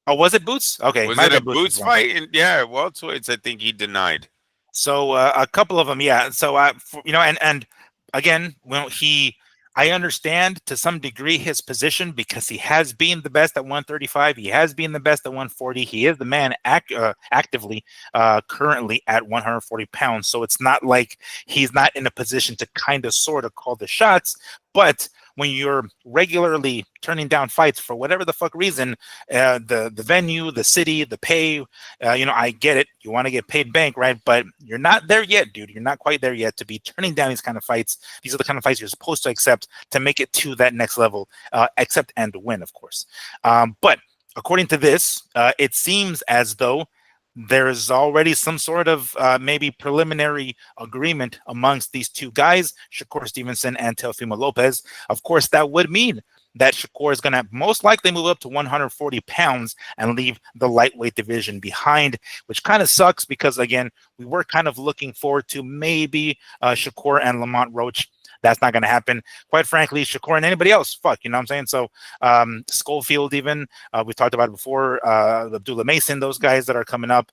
Oh, was it Boots? Okay. Was it a Boots fight? Yeah, welterweights, I think he denied. So a couple of them, yeah. So, and again, I understand to some degree his position because he has been the best at 135. He has been the best at 140. He is the man actively currently at 140 pounds. So it's not like he's not in a position to kind of sort of call the shots. But when you're regularly turning down fights for whatever the fuck reason, the venue, the city, the pay, I get it. You want to get paid bank, right? But you're not there yet, dude. You're not quite there yet to be turning down these kind of fights. These are the kind of fights you're supposed to accept to make it to that next level, accept and win, of course. But according to this, it seems as though there's already some sort of maybe preliminary agreement amongst these two guys, Shakur Stevenson and Teofimo Lopez. Of course, that would mean that Shakur is going to most likely move up to 140 pounds and leave the lightweight division behind, which kind of sucks because, again, we were kind of looking forward to maybe Shakur and Lamont Roach. That's not going to happen. Quite frankly, Shakur and anybody else, fuck, you know what I'm saying? So Schofield even, we talked about it before, Abdullah Mason, those guys that are coming up.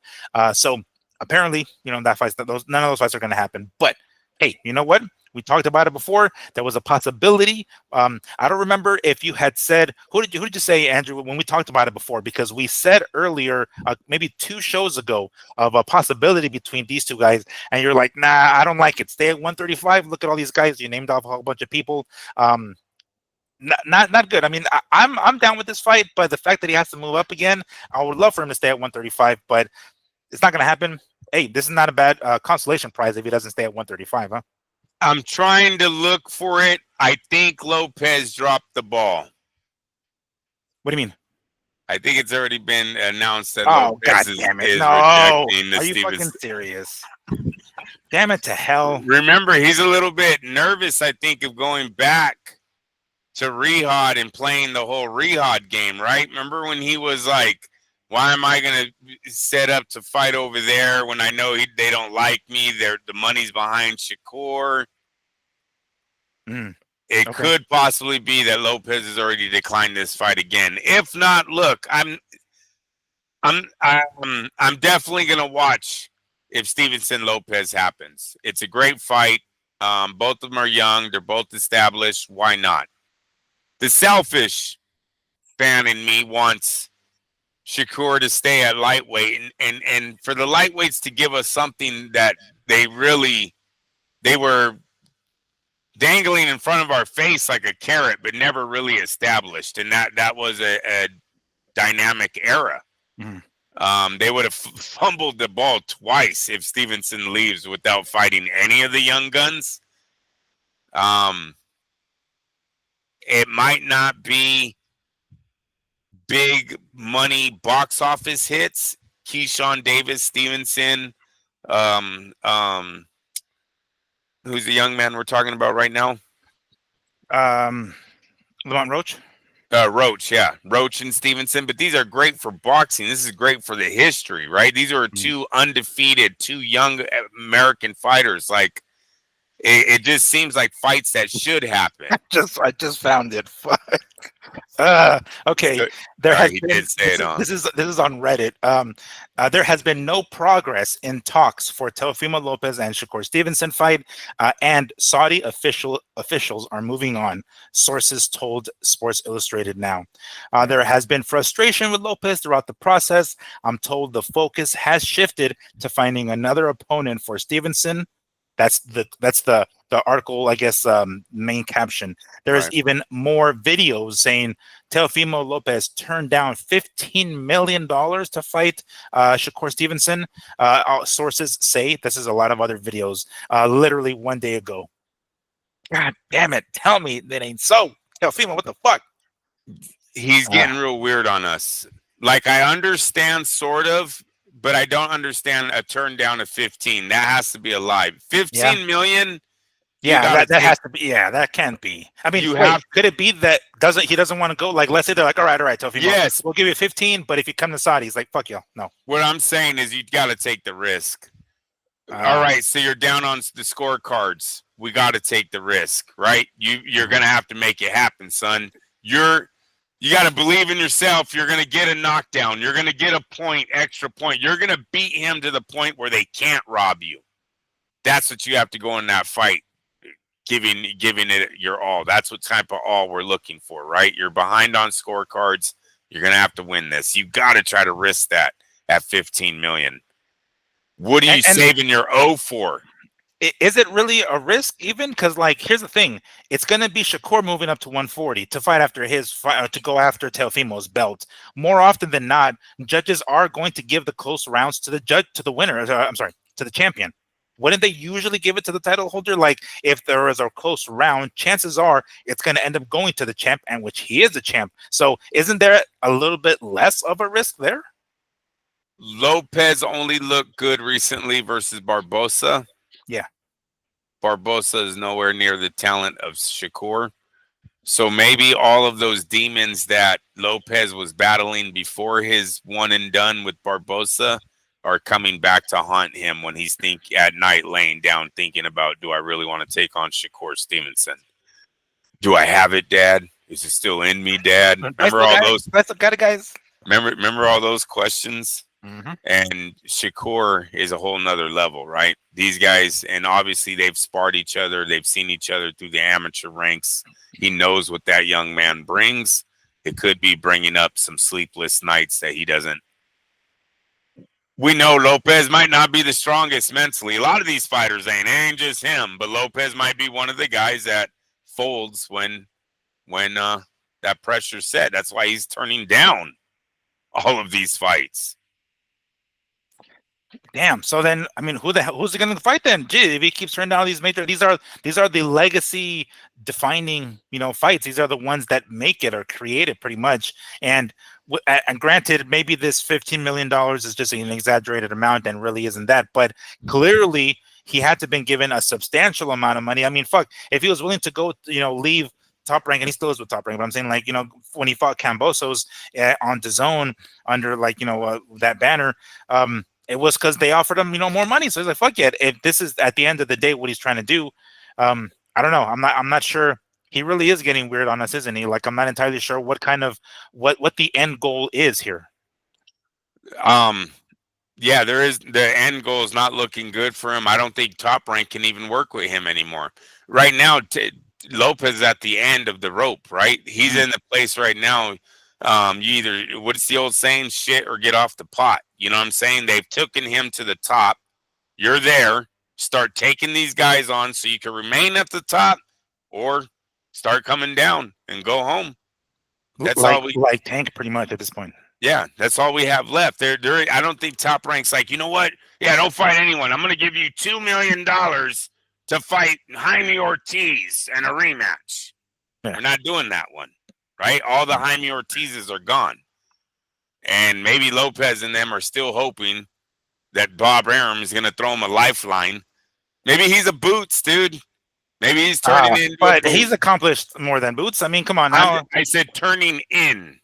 So apparently, none of those fights are going to happen. But hey, you know what? We talked about it before. There was a possibility. I don't remember if you had said, who did you say, Andrew, when we talked about it before? Because we said earlier, maybe 2 shows ago, of a possibility between these two guys, and you're like, nah, I don't like it. Stay at 135. Look at all these guys. You named off a whole bunch of people. Not good. I mean, I'm down with this fight, but the fact that he has to move up again, I would love for him to stay at 135, but it's not going to happen. Hey, this is not a bad consolation prize if he doesn't stay at 135, huh? I'm trying to look for it. I think Lopez dropped the ball. What do you mean? I think it's already been announced that Lopez is rejecting the Are you fucking serious? Damn it to hell. Remember, he's a little bit nervous, I think, of going back to Riyadh and playing the whole Riyadh game, right? Remember when he was like, why am I going to set up to fight over there when I know they don't like me? The money's behind Shakur. It could possibly be that Lopez has already declined this fight again. If not, look, I'm definitely going to watch if Stevenson Lopez happens. It's a great fight. Both of them are young. They're both established. Why not? The selfish fan in me wants Shakur to stay at lightweight and for the lightweights to give us something that they were dangling in front of our face like a carrot, but never really established. And that was a dynamic era. They would have fumbled the ball twice if Stevenson leaves without fighting any of the young guns. It might not be big money box office hits. Keyshawn Davis Stevenson. Um, um, who's the young man we're talking about right now? Um, Lamont Roach. Roach, yeah, Roach and Stevenson. But these are great for boxing. This is great for the history, right? These are two undefeated, two young American fighters. Like it just seems like fights that should happen. I just found it. Okay, So, there has he been did say it on. this is on Reddit. There has been no progress in talks for Teofimo Lopez and Shakur Stevenson fight, and Saudi officials are moving on. Sources told Sports Illustrated now. There has been frustration with Lopez throughout the process. I'm told the focus has shifted to finding another opponent for Stevenson. That's the article, I guess, main caption. There is even more videos saying Teofimo Lopez turned down $15 million to fight Shakur Stevenson. Sources say this is a lot of other videos. Literally 1 day ago. God damn it! Tell me that ain't so. Teofimo, what the fuck? He's getting real weird on us. Like I understand sort of, but I don't understand a turn down of 15. That has to be a lie. 15 million. Yeah, that has to be. Yeah, that can't be. I mean, could it be that he doesn't want to go? Like, let's say they're like, all right, Teofimo, yes, we'll give you 15, but if you come to Saudi, he's like, fuck you, no. What I'm saying is you got to take the risk. All right, so you're down on the scorecards. We got to take the risk, right? You're gonna have to make it happen, son. You got to believe in yourself. You're going to get a knockdown. You're going to get a point, extra point. You're going to beat him to the point where they can't rob you. That's what you have to go in that fight, giving it your all. That's what type of all we're looking for, right? You're behind on scorecards. You're going to have to win this. You got to try to risk that at 15 million. What are you saving your O for? Is it really a risk even? Because, like, here's the thing. It's going to be Shakur moving up to 140 to fight after his fight, to go after Teofimo's belt. More often than not, judges are going to give the close rounds to the winner. To the champion. Wouldn't they usually give it to the title holder? Like, if there is a close round, chances are it's going to end up going to the champ, and which he is the champ. So isn't there a little bit less of a risk there? Lopez only looked good recently versus Barbosa. Yeah. Barbosa is nowhere near the talent of Shakur. So maybe all of those demons that Lopez was battling before his one and done with Barbosa are coming back to haunt him when he's at night laying down thinking about, do I really want to take on Shakur Stevenson? Do I have it, Dad? Is it still in me, Dad? Remember all those? That's the kind of guys. Remember all those questions? Mm-hmm. And Shakur is a whole nother level, right? These guys, and obviously they've sparred each other. They've seen each other through the amateur ranks. He knows what that young man brings. It could be bringing up some sleepless nights that he doesn't. We know Lopez might not be the strongest mentally. A lot of these fighters ain't just him, but Lopez might be one of the guys that folds when that pressure's set. That's why he's turning down all of these fights. Damn. So then, I mean, who's he going to fight then? Gee, if he keeps turning down these these are the legacy defining, fights. These are the ones that make it or create it pretty much. And granted, maybe this $15 million is just an exaggerated amount and really isn't that. But clearly, he had to have been given a substantial amount of money. I mean, fuck, if he was willing to go, leave Top Rank, and he still is with Top Rank, but I'm saying, like, when he fought Cambosos on DAZN under, like, that banner, it was because they offered him, more money. So he's like, fuck it. If this is at the end of the day what he's trying to do, I don't know. I'm not sure. He really is getting weird on us, isn't he? Like, I'm not entirely sure what the end goal is here. Yeah, there is. The end goal is not looking good for him. I don't think Top Rank can even work with him anymore. Right now, Lopez is at the end of the rope, right? He's in the place right now. You either, what's the old saying, shit or get off the pot. You know what I'm saying? They've taken him to the top. You're there. Start taking these guys on so you can remain at the top, or start coming down and go home. That's all we like Tank pretty much at this point. Yeah, that's all we have left. I don't think Top Rank's like, you know what? Yeah, don't fight anyone. I'm going to give you $2 million to fight Jaime Ortiz and a rematch. Yeah. We're not doing that one, right? All the Jaime Ortizes are gone. and maybe Lopez and them are still hoping that Bob Arum is going to throw him a lifeline. Maybe he's a Boots, dude. Maybe he's turning into a But Boot. he's accomplished more than Boots. I mean, come on I, now. I said turning in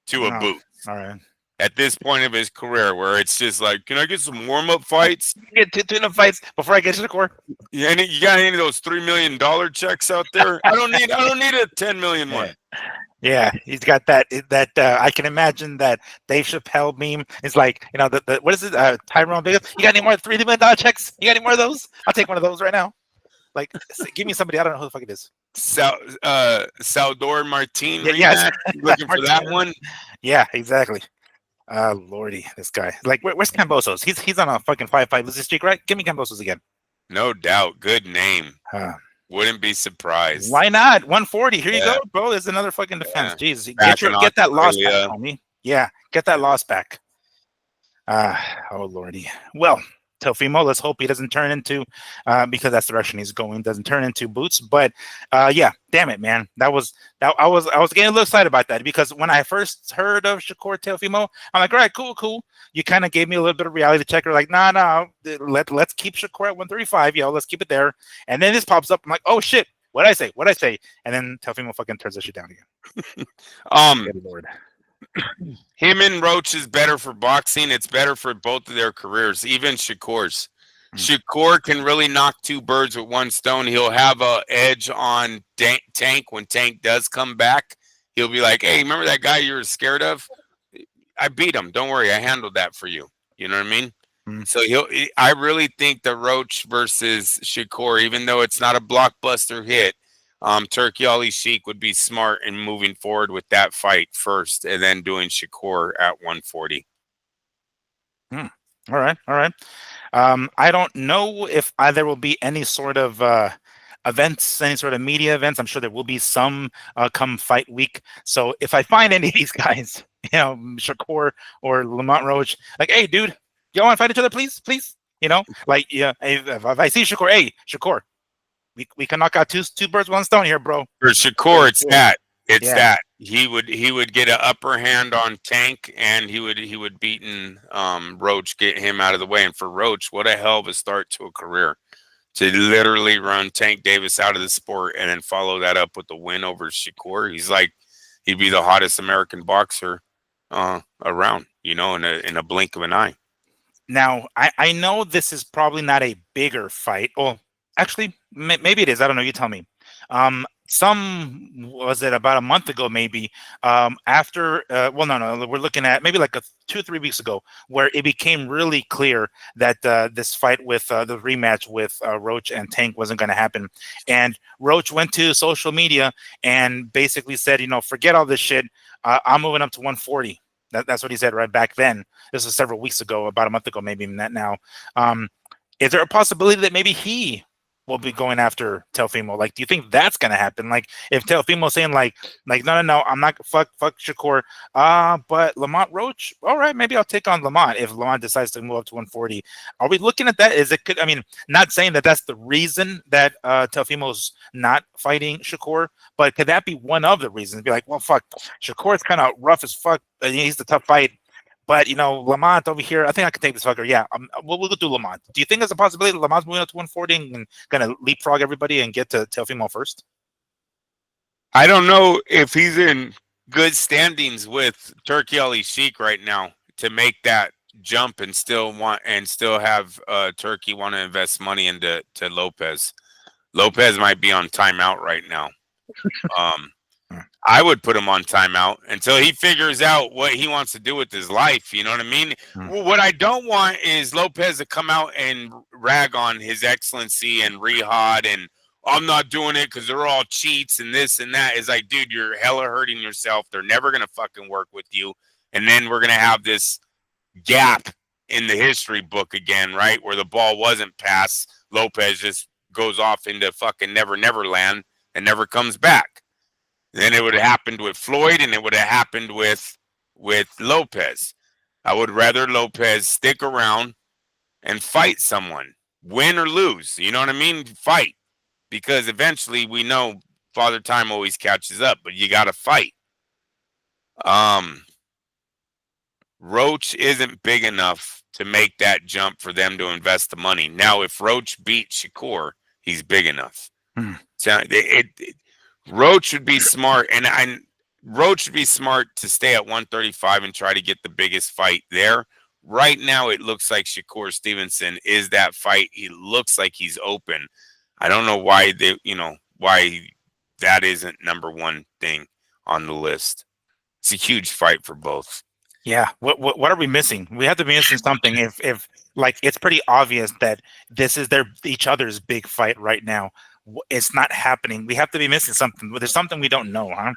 to a Oh, Boot all right. at this point of his career, where it's just like, can I get some warm up fights? Get two tuna fights before I get to the core. You got any of those $3 million checks out there? I don't need a 10 million Yeah. one. Yeah, he's got that. I can imagine that Dave Chappelle meme. It's like, the what is it? Tyrone Biggins. You got any more $3 million checks? You got any more of those? I'll take one of those right now. Like, give me somebody. I don't know who the fuck it is. Saldor Martin Yeah, yes, rematch. Looking for that Martinez. one? Yeah, exactly. Lordy, this guy. Like, where's Cambosos? He's on a fucking 5-5 losing streak, right? Give me Cambosos again. No doubt. Good name. Uh, Wouldn't be surprised. why not? 140. Here you Yeah. go, bro. There's another fucking defense. Yeah. Jeez, Back in get that loss back, Australia. homie. Yeah, get that loss back. Oh lordy. Well, Teofimo, let's hope he doesn't turn into, because that's the direction he's going, doesn't turn into Boots. But yeah, damn it, man. I was getting a little excited about that, because when I first heard of Shakur Teofimo, I'm like, all right, cool. You kind of gave me a little bit of reality checker, like, nah, let's keep Shakur at 135, let's keep it there. And then this pops up, I'm like, oh shit, what'd I say? And then Teofimo fucking turns that shit down again. Good Lord. Him and Roach is better for boxing. It's better for both of their careers, even Shakur's. Shakur can really knock two birds with one stone. He'll have a edge on Tank when Tank does come back. He'll be like, hey, remember that guy you were scared of? I beat him. Don't worry. I handled that for you. You know what I mean? So I really think the Roach versus Shakur, even though it's not a blockbuster hit, Turkey Ali Sheik would be smart in moving forward with that fight first, and then doing Shakur at 140. All right. I don't know if there will be any sort of events, any sort of media events. I'm sure there will be some come fight week. So if I find any of these guys, Shakur or Lamont Roach, like, hey, dude, y'all want to fight each other, please? Like, yeah, if I see Shakur, hey, Shakur, we can knock out two birds with one stone here, bro. For Shakur, it's that. It's Yeah. that he would get an upper hand on Tank, and he would beaten Roach, get him out of the way. And for Roach, what a hell of a start to a career, to literally run Tank Davis out of the sport and then follow that up with the win over Shakur. He'd be the hottest American boxer around, in a blink of an eye. Now, I know this is probably not a bigger fight. Well, actually, maybe it is. I don't know. You tell me. Some was it about a month ago, maybe, after, well, no, we're looking at maybe like 2 or 3 weeks ago, where it became really clear that this fight with the rematch with Roach and Tank wasn't going to happen. And Roach went to social media and basically said, forget all this shit. I'm moving up to 140. That's what he said right back then. This was several weeks ago, about a month ago, maybe even that now. Is there a possibility that maybe he will be going after Teofimo? Like, do you think that's gonna happen? Like, if Teofimo's saying like, no, I'm not fuck Shakur, but Lamont Roach, all right, maybe I'll take on Lamont if Lamont decides to move up to 140. Are we looking at that? I mean, not saying that that's the reason that Teofimo's not fighting Shakur, but could that be one of the reasons? Be like, well, fuck, Shakur's kind of rough as fuck. He's the tough fight. But Lamont over here, I think I can take this fucker. Yeah, we'll go do Lamont. Do you think there's a possibility that Lamont's moving up to 140 and gonna leapfrog everybody and get to Teofimo first? I don't know if he's in good standings with Turkey Ali Sheik right now to make that jump and still have Turkey want to invest money into Lopez. Lopez might be on timeout right now. I would put him on timeout until he figures out what he wants to do with his life. You know what I mean? What I don't want is Lopez to come out and rag on his excellency and Rihad and I'm not doing it because they're all cheats and this and that. Is like, dude, you're hella hurting yourself. They're never going to fucking work with you. And then we're going to have this gap in the history book again, right? Where the ball wasn't passed. Lopez just goes off into fucking never land and never comes back. Then it would have happened with Floyd, and it would have happened with Lopez. I would rather Lopez stick around and fight someone, win or lose. You know what I mean? Fight, because eventually we know Father Time always catches up, but you got to fight. Roach isn't big enough to make that jump for them to invest the money. Now, if Roach beats Shakur, he's big enough. Hmm. So Roach would be smart, and Roach would be smart to stay at 135 and try to get the biggest fight there. Right now, it looks like Shakur Stevenson is that fight. He looks like he's open. I don't know why why that isn't number one thing on the list. It's a huge fight for both. Yeah. What are we missing? We have to be missing something. If like it's pretty obvious that this is their each other's big fight right now. It's not happening. We have to be missing something. There's something we don't know, huh?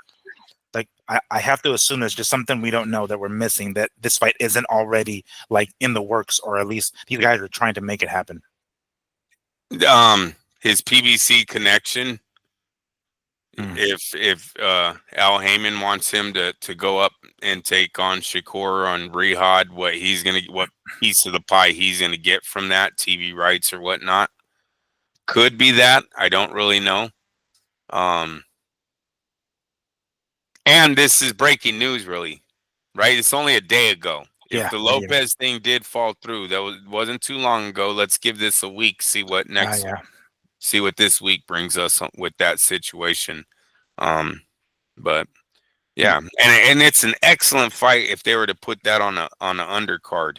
Like I have to assume there's just something we don't know that we're missing, that this fight isn't already like in the works, or at least these guys are trying to make it happen. His PBC connection. Hmm. If Al Heyman wants him to go up and take on Shakur on Riyadh, what piece of the pie he's gonna get from that, TV rights or whatnot. Could be that. I don't really know. And this is breaking news, really, right? It's only a day ago. If Yeah. the Yeah. Lopez thing did fall through, wasn't too long ago. Let's give this a week. Yeah. See what this week brings us with that situation. But yeah, and it's an excellent fight if they were to put that on an undercard.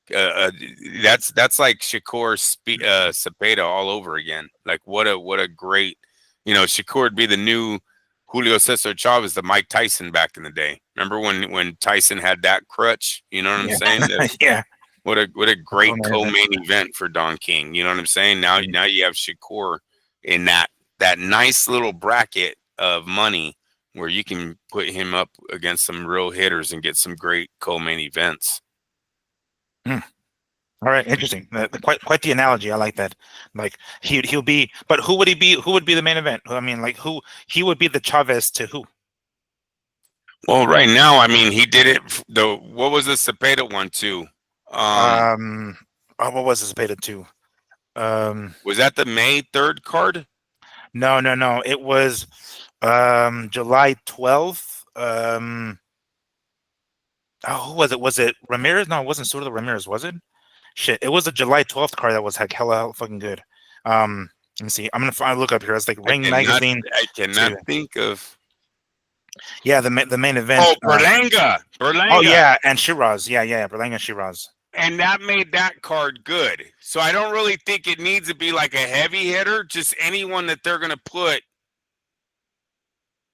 That's like Shakur Cepeda all over again. Like what a great, Shakur would be the new Julio Cesar Chavez, the Mike Tyson back in the day. Remember when Tyson had that crutch? You know what I'm Yeah. saying? Yeah. What a great Co-main co-main event for Don King. You know what I'm saying? Now you have Shakur in that nice little bracket of money where you can put him up against some real hitters and get some great co-main events. Hmm. All right, interesting. Quite the analogy. I like that. Like he'll be, but who would he be? Who would be the main event? I mean, like who he would be the Chavez to who? Well, right now, I mean, he did it. What was the Cepeda one too? Um, what was this beta two? Was that the May 3rd card? No. It was July 12th. Oh, who was it? Was it Ramirez? No, it wasn't Soto Ramirez, was it? Shit, it was a July 12th card that was like hella fucking good. Let me see. I'm gonna look up here. It's like Ring Magazine. I cannot think of. Yeah, the main event. Oh, Berlanga. Oh yeah, and Shiraz. Yeah. Berlanga Shiraz. And that made that card good. So I don't really think it needs to be like a heavy hitter, just anyone that they're going to put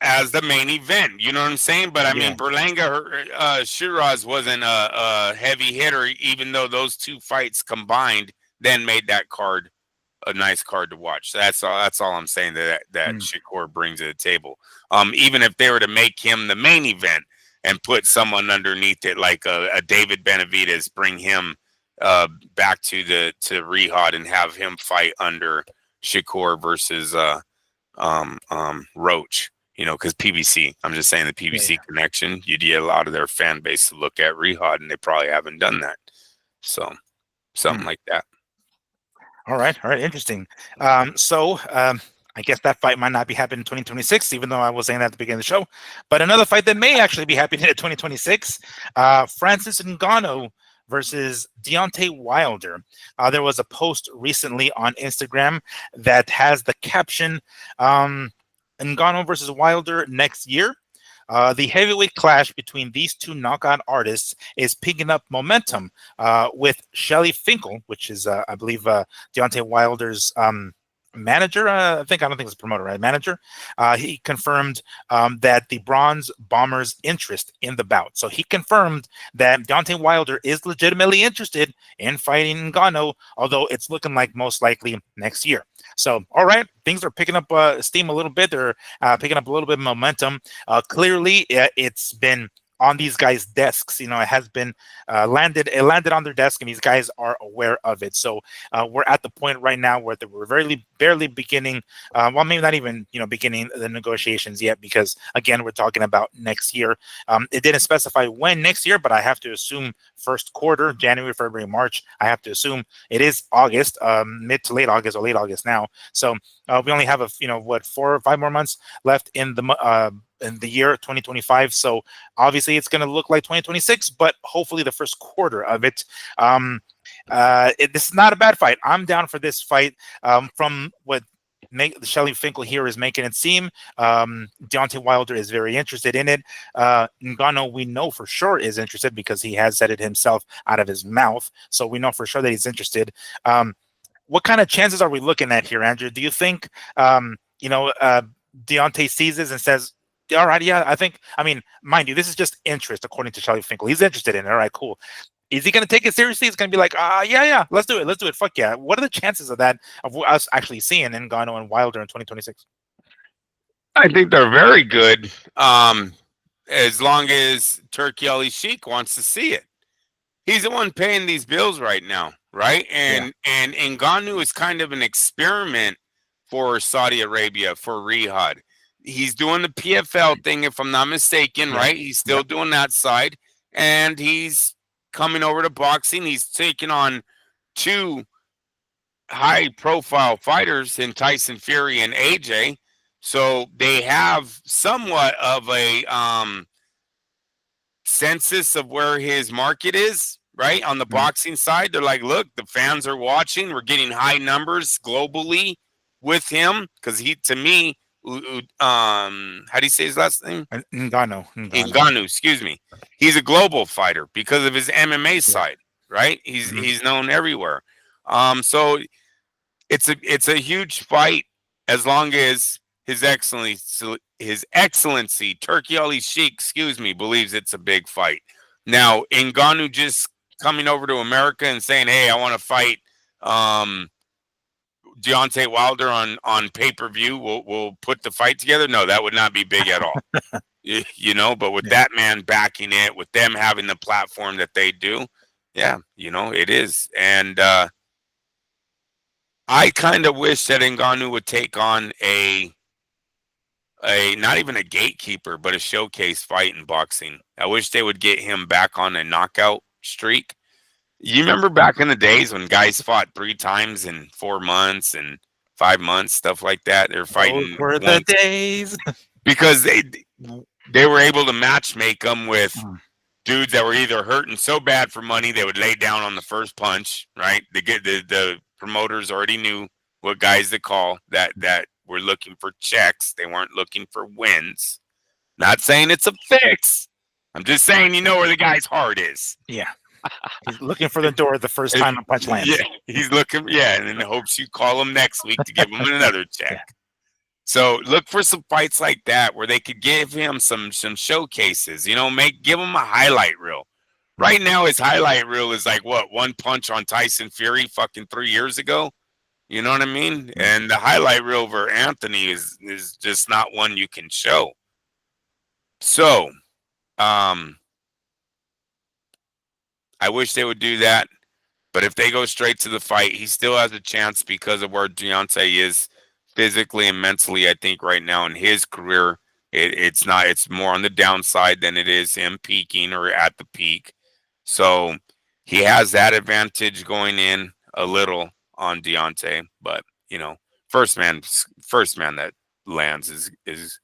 as the main event. You know what I'm saying? But I mean, Berlanga Shiraz wasn't a heavy hitter, even though those two fights combined then made that card a nice card to watch. So that's all I'm saying that Shakur brings to the table. Even if they were to make him the main event and put someone underneath it, like a David Benavidez, bring him back to Riyadh and have him fight under Shakur versus Roach. Because PBC, I'm just saying the PBC connection, you'd get a lot of their fan base to look at Riyadh, and they probably haven't done that. So something like that. All right, interesting. So I guess that fight might not be happening in 2026, even though I was saying that at the beginning of the show. But another fight that may actually be happening in 2026, Francis Ngannou versus Deontay Wilder. There was a post recently on Instagram that has the caption, Ngannou versus Wilder next year. The heavyweight clash between these two knockout artists is picking up momentum with Shelly Finkel, which is, I believe, Deontay Wilder's manager. I don't think it's a promoter, right? Manager. He confirmed that the Bronze Bombers' interest in the bout. So he confirmed that Deontay Wilder is legitimately interested in fighting Ngannou, although it's looking like most likely next year. So, all right, things are picking up steam a little bit. They're picking up a little bit of momentum. Clearly, it's been on these guys' desks. It has been landed on their desk, and these guys are aware of it. So we're at the point right now where we're barely beginning. Well, maybe not even beginning the negotiations yet, because again, we're talking about next year. It didn't specify when next year, but I have to assume first quarter, January, February, March. I have to assume it is August, mid to late August, or late August now. So we only have 4 or 5 more months left in the in the year 2025. So obviously it's going to look like 2026, but hopefully the first quarter of it. This is not a bad fight. I'm down for this fight. From what Shelly Finkel here is making it seem, Deontay Wilder is very interested in it. Ngannou, we know for sure, is interested because he has said it himself out of his mouth. So we know for sure that he's interested. What kind of chances are we looking at here, Andrew? Do you think, Deontay sees this and says, all right, yeah, I mean, mind you, this is just interest, according to Charlie Finkel. He's interested in it. All right, cool. Is he going to take it seriously? He's going to be like, yeah, let's do it. Fuck yeah. What are the chances of that, of us actually seeing Ngannou and Wilder in 2026? I think they're very good, as long as Turkey Ali Sheik wants to see it. He's the one paying these bills right now, right? And Ngannou is kind of an experiment for Saudi Arabia, for Riyadh. He's doing the PFL thing, if I'm not mistaken, right? He's still doing that side, and he's coming over to boxing. He's taking on two high-profile fighters in Tyson Fury and AJ, so they have somewhat of a census of where his market is, right? On the boxing side, they're like, look, the fans are watching. We're getting high numbers globally with him, because he, to me, how do you say his last name? Ngannou, excuse me. He's a global fighter because of his MMA side, right? He's known everywhere. So it's a huge fight, as long as his excellency Turkey Ali Sheik, believes it's a big fight. Now, Ngannou just coming over to America and saying, hey, I want to fight Deontay Wilder on pay-per-view, we'll put the fight together. No, that would not be big at all. But with that man backing it, with them having the platform that they do, it is. And I kind of wish that Ngannou would take on a not even a gatekeeper, but a showcase fight in boxing. I wish they would get him back on a knockout streak. You remember back in the days when guys fought 3 times in 4 months and 5 months, stuff like that? They're fighting. Those were the days. Because they were able to match make them with dudes that were either hurting so bad for money they would lay down on the first punch, right? The promoters already knew what guys to call that were looking for checks. They weren't looking for wins. Not saying it's a fix. I'm just saying, where the guy's heart is. Yeah. He's looking for the door the first time a punch lands. Yeah, he's looking, and in hopes you call him next week to give him another check. Yeah. So look for some fights like that where they could give him some showcases. Give him a highlight reel. Right now, his highlight reel is like what, 1 punch on Tyson Fury fucking 3 years ago. You know what I mean? Mm-hmm. And the highlight reel for Anthony is just not one you can show. So, I wish they would do that, but if they go straight to the fight, he still has a chance because of where Deontay is physically and mentally. I think right now in his career, it's more on the downside than it is him peaking or at the peak. So he has that advantage going in a little on Deontay, but first man that lands is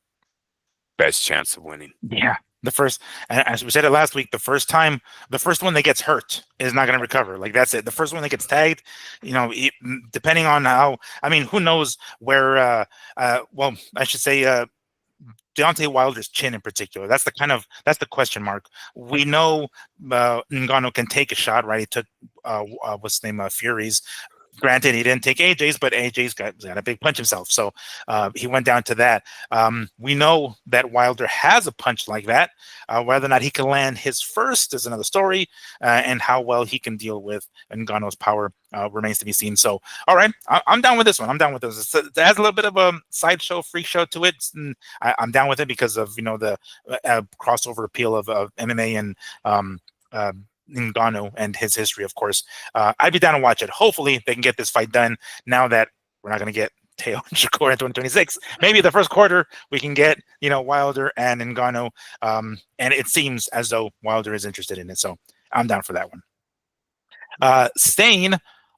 best chance of winning. Yeah. The first, as we said it last week, the first one that gets hurt is not going to recover. Like, that's it. The first one that gets tagged, depending on who knows where, I should say, Deontay Wilder's chin in particular. That's the question mark. We know Ngannou can take a shot, right? He took, what's the name, Fury's. Granted, he didn't take AJ's, but AJ's got a big punch himself. So he went down to that. We know that Wilder has a punch like that. Whether or not he can land his first is another story, and how well he can deal with Ngannou's power remains to be seen. So, all right, I'm down with this one. I'm down with this. It has a little bit of a sideshow, freak show to it. And I'm down with it because of the crossover appeal of MMA and Ngannou and his history, of course. I'd be down to watch it. Hopefully they can get this fight done now that we're not going to get Teo and Shakur in 2026. Maybe the first quarter we can get Wilder and Ngannou, and it seems as though Wilder is interested in it, so I'm down for that one. Staying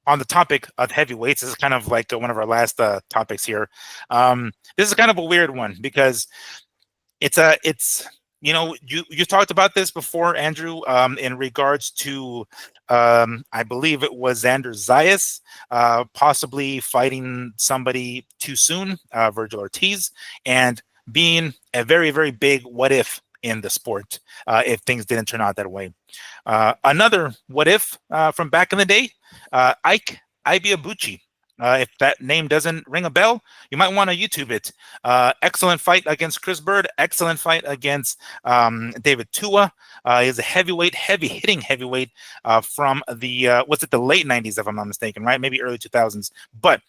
on the topic of heavyweights, this is kind of like one of our last topics here. This is kind of a weird one because it's you talked about this before, Andrew, in regards to I believe it was Xander Zayas possibly fighting somebody too soon, Virgil Ortiz, and being a very very big what if in the sport if things didn't turn out that way. Another what if from back in the day, Ike Ibiabuchi. If that name doesn't ring a bell, you might want to YouTube it. Excellent fight against Chris Bird. Excellent fight against David Tua. He's a heavyweight, heavy hitting heavyweight from the was it the late '90s, if I'm not mistaken, right? Maybe early 2000s. But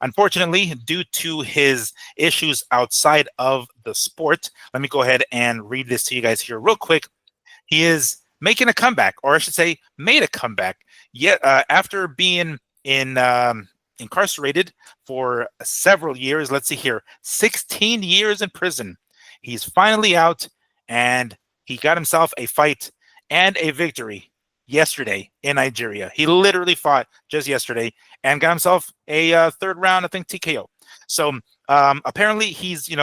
unfortunately, due to his issues outside of the sport, let me go ahead and read this to you guys here real quick. He is making a comeback, or I should say, made a comeback. Yet after being in incarcerated for several years, let's see here, 16 years in prison. He's finally out, and he got himself a fight and a victory yesterday in Nigeria. He literally fought just yesterday and got himself a third round, I think, TKO. So apparently he's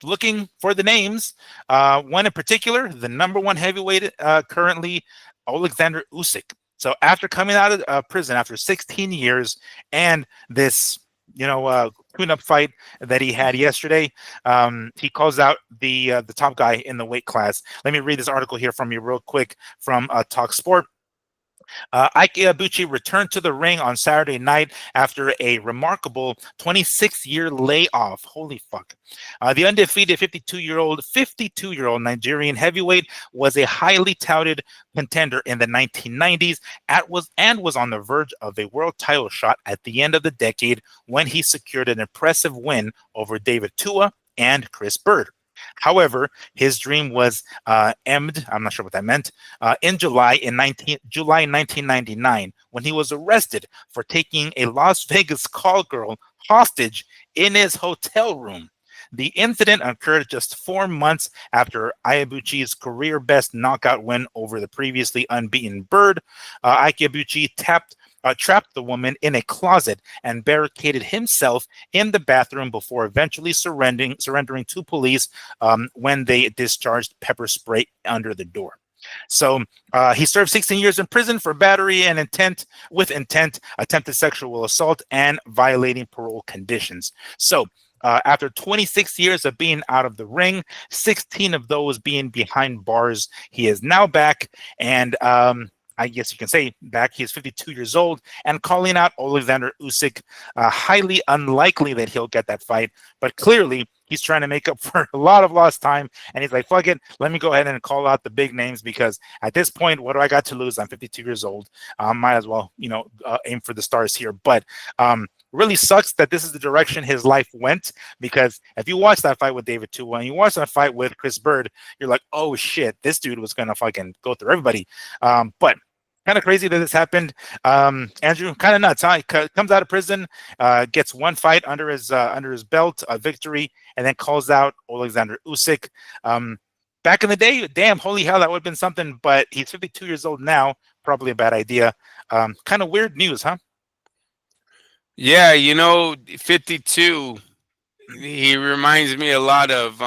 looking for the names. One in particular, the number one heavyweight currently, Alexander Usyk. So after coming out of prison after 16 years and this, tune-up fight that he had yesterday, he calls out the top guy in the weight class. Let me read this article here from you real quick from Talk Sport. Ike Iwabuchi returned to the ring on Saturday night after a remarkable 26-year layoff. Holy fuck. The undefeated 52-year-old Nigerian heavyweight was a highly touted contender in the 1990s and was on the verge of a world title shot at the end of the decade when he secured an impressive win over David Tua and Chris Bird. However, his dream was emmed. I'm not sure what that meant. In July 1999, when he was arrested for taking a Las Vegas call girl hostage in his hotel room. The incident occurred just 4 months after Iwabuchi's career best knockout win over the previously unbeaten Bird. Ike Iwabuchi trapped the woman in a closet and barricaded himself in the bathroom before eventually surrendering to police when they discharged pepper spray under the door. So he served 16 years in prison for battery and attempted sexual assault, and violating parole conditions. So after 26 years of being out of the ring, 16 of those being behind bars, he is now back, and I guess you can say back. He is 52 years old and calling out Alexander Usyk. Highly unlikely that he'll get that fight, but clearly he's trying to make up for a lot of lost time. And he's like, fuck it, let me go ahead and call out the big names, because at this point, what do I got to lose? I'm 52 years old. Might as well, aim for the stars here. But really sucks that this is the direction his life went, because if you watch that fight with David Tua and you watch that fight with Chris Bird, you're like, oh shit, this dude was gonna fucking go through everybody. But kind of crazy that this happened. Andrew, kind of nuts, huh? He comes out of prison, gets one fight under his belt, a victory, and then calls out Alexander Usyk. Back in the day, damn, holy hell, that would have been something. But he's 52 years old now, probably a bad idea. Kind of weird news, huh? Yeah, 52. He reminds me a lot of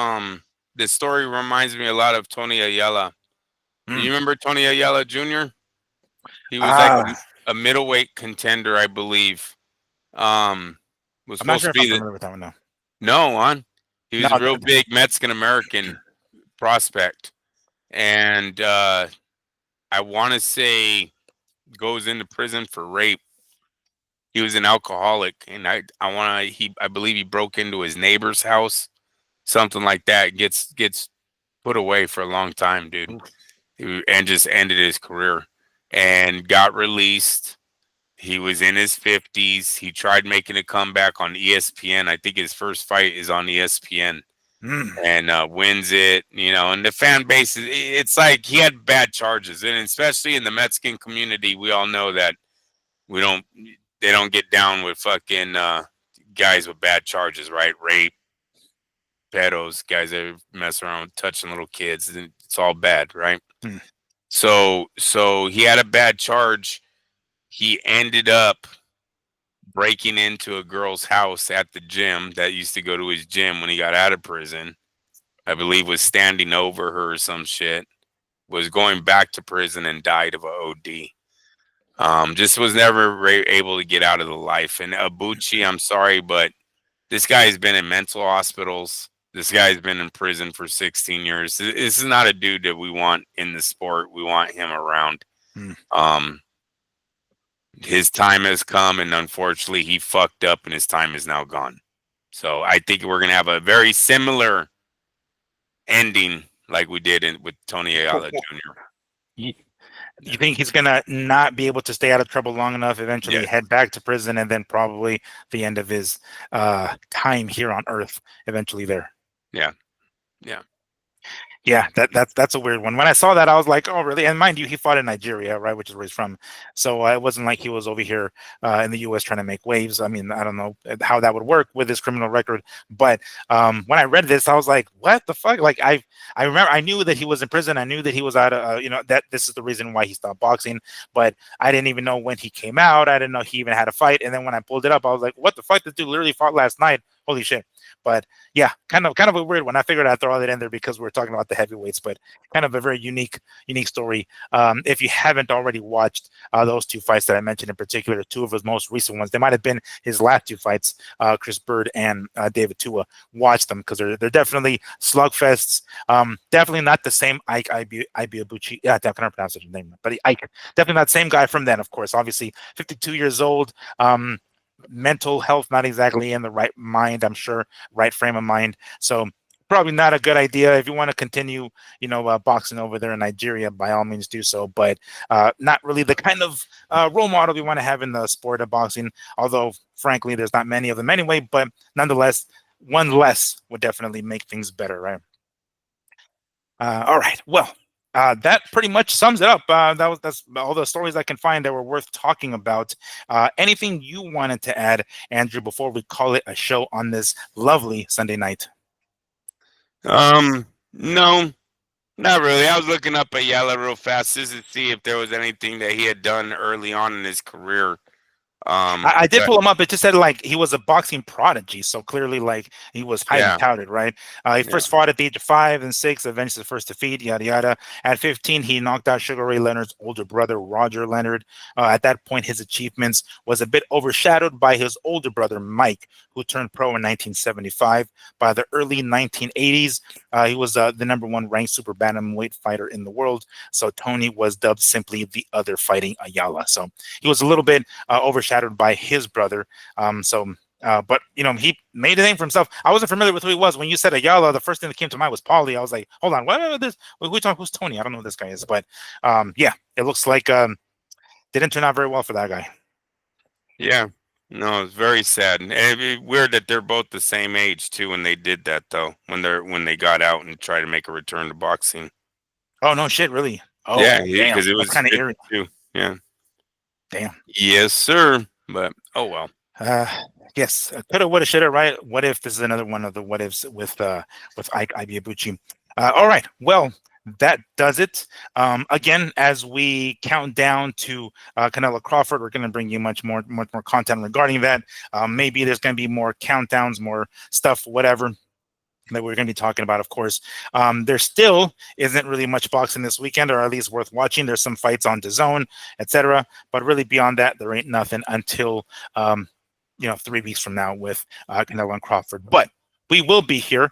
the story reminds me a lot of Tony Ayala. You remember Tony Ayala Jr.? He was like a middleweight contender, I believe. Was I'm not supposed sure to if I'm be familiar with that one now. no on. He was No, a real big Mexican American prospect, and I want to say goes into prison for rape. He was an alcoholic, and I believe he broke into his neighbor's house, something like that. Gets put away for a long time, dude, and just ended his career and got released. He was in his 50s. He tried making a comeback on ESPN. I think his first fight is on ESPN, and wins it. And the fan base, it's like he had bad charges, and especially in the Mexican community, we all know that they don't get down with fucking guys with bad charges, right? Rape, pedos, guys that mess around touching little kids. It's all bad, right? So he had a bad charge. He ended up breaking into a girl's house at the gym that used to go to his gym when he got out of prison. I believe was standing over her or some shit. Was going back to prison and died of a OD. Just was never able to get out of the life. And Abuchi, I'm sorry, but this guy has been in mental hospitals. This guy's been in prison for 16 years. This is not a dude that we want in the sport. We want him around. Hmm. Um, his time has come, and unfortunately, he fucked up, and his time is now gone. So I think we're gonna have a very similar ending like we did with Tony Ayala Jr. You, you think he's gonna not be able to stay out of trouble long enough, eventually Yes. head back to prison, and then probably the end of his time here on Earth, eventually there? Yeah. Yeah. Yeah, that's a weird one. When I saw that, I was like, "Oh, really?" And mind you, he fought in Nigeria, right, which is where he's from. So it wasn't like he was over here in the U.S. trying to make waves. I mean, I don't know how that would work with his criminal record, but when I read this, I was like, "What the fuck?" Like I remember I knew that he was in prison. I knew that he was out of that this is the reason why he stopped boxing, but I didn't even know when he came out. I didn't know he even had a fight. And then when I pulled it up, I was like, "What the fuck? This dude literally fought last night." Holy shit. But yeah, kind of a weird one. I figured I'd throw that in there because we're talking about the heavyweights, but kind of a very unique story. If you haven't already watched those two fights that I mentioned in particular, two of his most recent ones, they might have been his last two fights, Chris Bird and David Tua. Watch them because they're definitely slugfests. Definitely not the same Ike Ibeabuchi. Yeah, I cannot pronounce his name, but Ike definitely not the same guy from then. Of course, obviously 52 years old. Mental health not exactly in the right mind, I'm sure, right frame of mind. So probably not a good idea if you want to continue, boxing over there in Nigeria. By all means, do so, but not really the kind of role model we want to have in the sport of boxing. Although, frankly, there's not many of them anyway. But nonetheless, one less would definitely make things better, right? All right. Well, that pretty much sums it up. That's all the stories I can find that were worth talking about. Anything you wanted to add, Andrew, before we call it a show on this lovely Sunday night? No, not really. I was looking up Ayala real fast just to see if there was anything that he had done early on in his career. I did pull him up. It just said like he was a boxing prodigy, so clearly like he was highly Yeah. touted, right? He first fought at the age of 5 and 6, avenged his first defeat, yada yada. At 15, he knocked out Sugar Ray Leonard's older brother, Roger Leonard. At that point, his achievements was a bit overshadowed by his older brother, Mike, who turned pro in 1975. By the early 1980s, he was the number one ranked super bantamweight fighter in the world. So Tony was dubbed simply the other fighting Ayala. So he was a little bit overshadowed by his brother. But he made a name for himself. I wasn't familiar with who he was. When you said Ayala, the first thing that came to mind was Paulie. I was like, hold on, what this? Who's Tony? I don't know who this guy is. But yeah, it looks like didn't turn out very well for that guy. Yeah. No, it's very sad, and it's weird that they're both the same age too when they did that though. When they got out and tried to make a return to boxing. Oh no, shit, really? Oh, Yeah, damn, because it that's was kind of eerie. too. Yeah. Damn. Yes, sir. But oh well. Uh, yes, coulda, woulda, shoulda, right? What if this is another one of the what ifs with Ike Ibeabuchi? All right, well, that does it. Again, as we count down to Canelo Crawford, we're going to bring you much more content regarding that. Maybe there's going to be more countdowns, more stuff, whatever that we're going to be talking about, of course. There still isn't really much boxing this weekend, or at least worth watching. There's some fights on DAZN, etc. But really beyond that, there ain't nothing until 3 weeks from now with Canelo and Crawford. But we will be here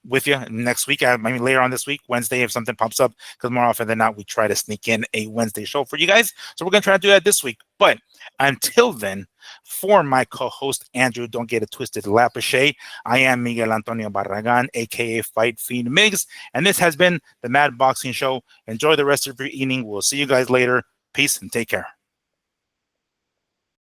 with you next week. I mean, later on this week, Wednesday, if something pops up, because more often than not, we try to sneak in a Wednesday show for you guys. So we're going to try to do that this week. But until then, for my co-host, Andrew, don't get it twisted, Lapache, I am Miguel Antonio Barragan, a.k.a. Fight Fiend Miggs, and this has been the Mad Boxing Show. Enjoy the rest of your evening. We'll see you guys later. Peace and take care.